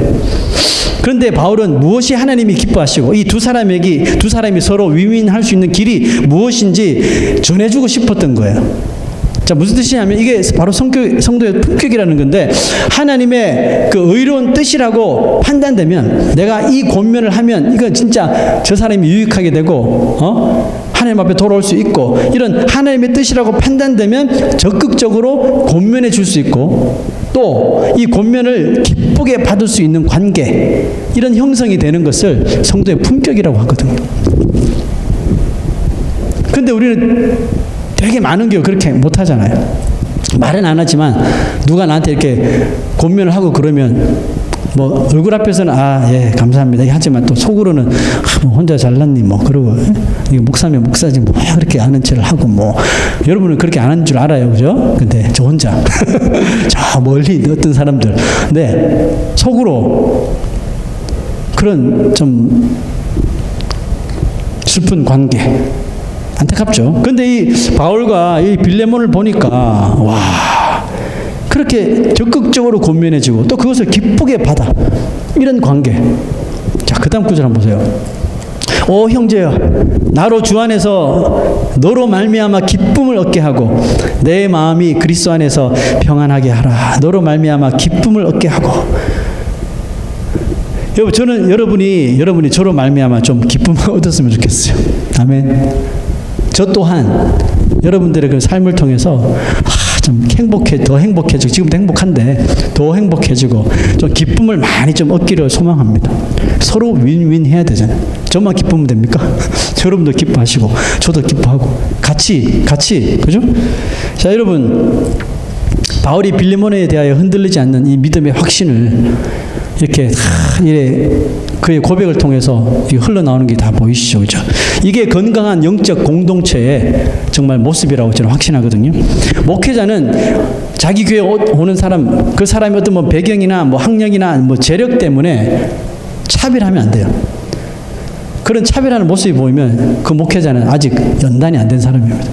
그런데 바울은 무엇이 하나님이 기뻐하시고 이 두 사람이 서로 윈윈할 수 있는 길이 무엇인지 전해주고 싶었던 거예요. 자, 무슨 뜻이냐면 이게 바로 성도의 품격이라는 건데 하나님의 그 의로운 뜻이라고 판단되면 내가 이 권면을 하면 이건 진짜 저 사람이 유익하게 되고 하나님 앞에 돌아올 수 있고 이런 하나님의 뜻이라고 판단되면 적극적으로 권면해 줄 수 있고 또 이 권면을 기쁘게 받을 수 있는 관계 이런 형성이 되는 것을 성도의 품격이라고 하거든요. 그런데 우리는 되게 많은 경우 그렇게 못하잖아요. 말은 안 하지만 누가 나한테 이렇게 권면을 하고 그러면 뭐 얼굴 앞에서는 예 감사합니다 하지만 또 속으로는 뭐 혼자 잘났니 뭐 그러고 이게 목사면 목사지 뭐 그렇게 아는 체를 하고 뭐 여러분은 그렇게 안 하는 줄 알아요, 그죠? 근데 저 혼자 저 멀리 어떤 사람들 네 속으로 그런 좀 슬픈 관계 안타깝죠. 근데 이 바울과 이 빌레몬을 보니까 와, 그렇게 적극적으로 권면해지고 또 그것을 기쁘게 받아, 이런 관계. 자, 그 다음 구절 한번 보세요. 오 형제여, 나로 주 안에서 너로 말미암아 기쁨을 얻게 하고 내 마음이 그리스도 안에서 평안하게 하라. 너로 말미암아 기쁨을 얻게 하고. 여러분, 저는 여러분이 저로 말미암아 좀 기쁨을 얻었으면 좋겠어요. 아멘. 저 또한 여러분들의 그 삶을 통해서 좀 더 행복해지고, 지금도 행복한데 더 행복해지고 좀 기쁨을 많이 좀 얻기를 소망합니다. 서로 윈윈 해야 되잖아요. 저만 기쁘면 됩니까? 여러분도 기뻐하시고 저도 기뻐하고 같이 그죠? 자, 여러분, 바울이 빌레몬에 대하여 흔들리지 않는 이 믿음의 확신을 이렇게 그의 고백을 통해서 흘러나오는 게 다 보이시죠, 그죠? 이게 건강한 영적 공동체의 정말 모습이라고 저는 확신하거든요. 목회자는 자기 교회 오는 사람, 그 사람이 어떤 뭐 배경이나 뭐 학력이나 뭐 재력 때문에 차별하면 안 돼요. 그런 차별하는 모습이 보이면 그 목회자는 아직 연단이 안 된 사람입니다.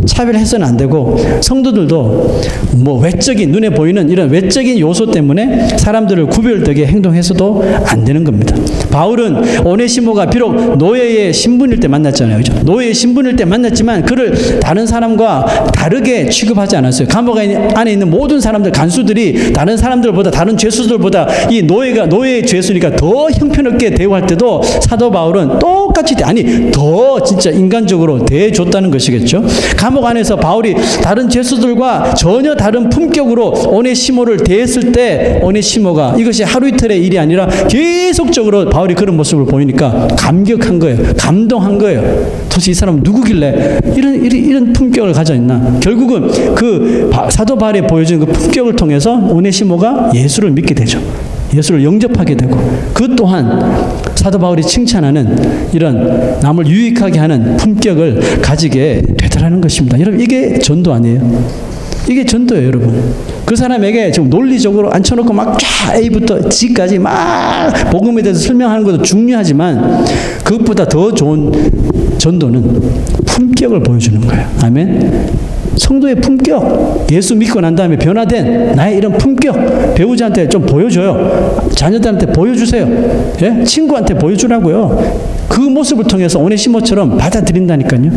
차별해서는 안 되고, 성도들도 뭐 외적인, 눈에 보이는 이런 외적인 요소 때문에 사람들을 구별되게 행동해서도 안 되는 겁니다. 바울은 오네시모가 비록 노예의 신분일 때 만났잖아요. 그죠? 노예의 신분일 때 만났지만 그를 다른 사람과 다르게 취급하지 않았어요. 감옥 안에 있는 모든 사람들, 간수들이 다른 사람들보다, 다른 죄수들보다 이 노예의 죄수니까 더 형편없게 대우할 때도 사도 바울은 똑같이, 더 진짜 인간적으로 대해줬다는 것이겠죠. 감옥 안에서 바울이 다른 죄수들과 전혀 다른 품격으로 오네시모를 대했을 때 오네시모가, 이것이 하루 이틀의 일이 아니라 계속적으로 바울이 그런 모습을 보이니까 감격한 거예요. 감동한 거예요. 도대체 이 사람은 누구길래 이런 품격을 가져 있나. 결국은 그 사도 바울이 보여준 그 품격을 통해서 오네시모가 예수를 믿게 되죠. 예수를 영접하게 되고, 그 또한 사도 바울이 칭찬하는 이런 남을 유익하게 하는 품격을 가지게 되더라는 것입니다. 여러분, 이게 전도 아니에요? 이게 전도예요, 여러분. 그 사람에게 좀 논리적으로 앉혀놓고 막 쫙 A부터 G까지 막 복음에 대해서 설명하는 것도 중요하지만 그것보다 더 좋은 전도는 품격을 보여주는 거예요. 아멘. 성도의 품격, 예수 믿고 난 다음에 변화된 나의 이런 품격, 배우자한테 좀 보여줘요. 자녀들한테 보여주세요. 예? 친구한테 보여주라고요. 그 모습을 통해서 오네시모처럼 받아들인다니까요.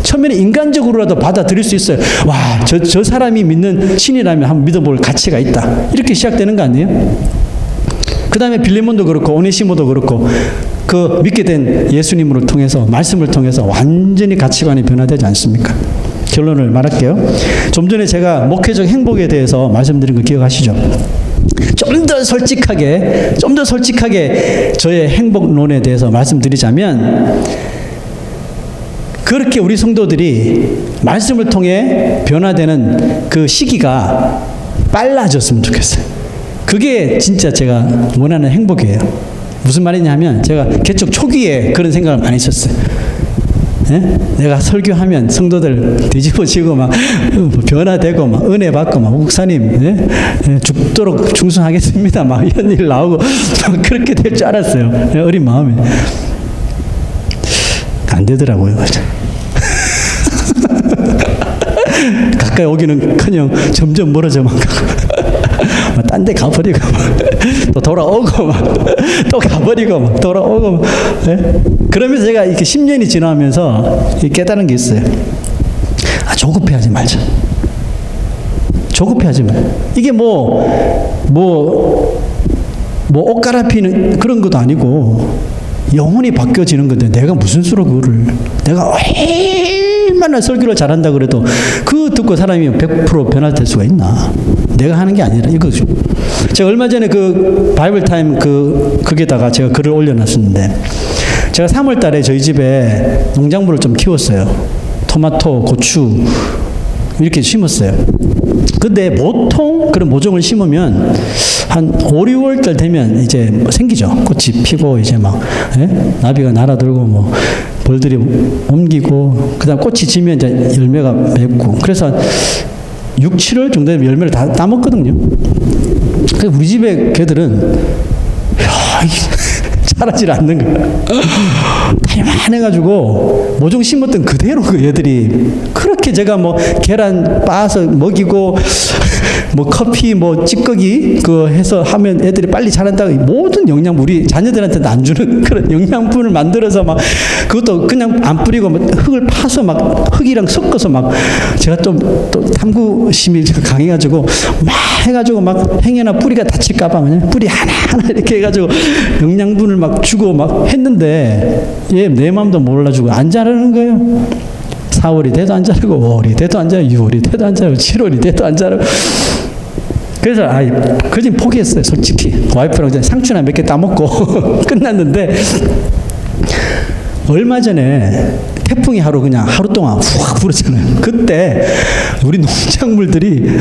처음에는 인간적으로라도 받아들일 수 있어요. 와, 저 사람이 믿는 신이라면 한번 믿어볼 가치가 있다. 이렇게 시작되는 거 아니에요? 그 다음에 빌레몬도 그렇고 오네시모도 그렇고 그 믿게 된 예수님을 통해서, 말씀을 통해서 완전히 가치관이 변화되지 않습니까? 결론을 말할게요. 좀 전에 제가 목회적 행복에 대해서 말씀드린 거 기억하시죠? 좀 더 솔직하게 저의 행복론에 대해서 말씀드리자면, 그렇게 우리 성도들이 말씀을 통해 변화되는 그 시기가 빨라졌으면 좋겠어요. 그게 진짜 제가 원하는 행복이에요. 무슨 말이냐면, 제가 개척 초기에 그런 생각을 많이 했었어요. 예? 내가 설교하면 성도들 뒤집어지고 막 변화되고 막 은혜 받고 막 목사님, 예? 죽도록 충성하겠습니다 막 이런 일 나오고 막 그렇게 될 줄 알았어요. 어린 마음에. 안 되더라고요. 가까이 오기는커녕 점점 멀어져만 가고 딴 데 가버리고 또 돌아오고 또 가버리고 돌아오고. 예? 그러면서 제가 이렇게 10년이 지나면서 깨달은 게 있어요. 조급해하지 말자. 조급해하지 말. 이게 옷 갈아피는 그런 것도 아니고 영혼이 바뀌어지는 건데, 내가 무슨 수로 그거를, 내가 얼마나 설교를 잘한다 그래도 그거 듣고 사람이 100% 변화될 수가 있나? 내가 하는 게 아니라 이거죠. 제가 얼마 전에 그 바이블 타임 그게다가 제가 글을 올려놨었는데, 제가 3월 달에 저희 집에 농작물을 좀 키웠어요. 토마토, 고추 이렇게 심었어요. 근데 보통 그런 모종을 심으면 한 5, 6월달 되면 이제 생기죠. 꽃이 피고 이제 막, 예? 나비가 날아들고 벌들이 옮기고, 그다음 꽃이 지면 이제 열매가 맺고, 그래서 6, 7월 정도 되면 열매를 다 따먹거든요. 그래서 우리 집에 개들은 자라질 않는 거야. 탈만해가지고 모종 심었던 그대로 그 애들이 그렇게 제가 뭐 계란 빻아서 먹이고 뭐 커피 뭐 찌꺼기 그 해서 하면 애들이 빨리 자란다고 모든 영양분 우리 자녀들한테도 안 주는 그런 영양분을 만들어서 막 그것도 그냥 안 뿌리고 막 흙을 파서 막 흙이랑 섞어서 막 제가 좀 또 탐구심이 강해가지고 막 해가지고 막 행여나 뿌리가 다칠까봐 그냥 뿌리 하나하나 이렇게 해가지고 영양분을 막 주고 막 했는데 얘 내 마음도 몰라주고 안 자라는 거예요. 4월이 돼도 안 자라고 5월이 돼도 안 자라고 6월이 돼도 안 자라고 7월이 돼도 안 자라고 그래서 그진 포기했어요. 솔직히 와이프랑 이제 상추나 몇 개 따먹고 끝났는데 얼마 전에 태풍이 하루 동안 훅 불었잖아요. 그때 우리 농작물들이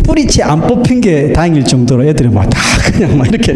뿌리채 안 뽑힌 게 다행일 정도로 애들이 막 다 그냥 막 이렇게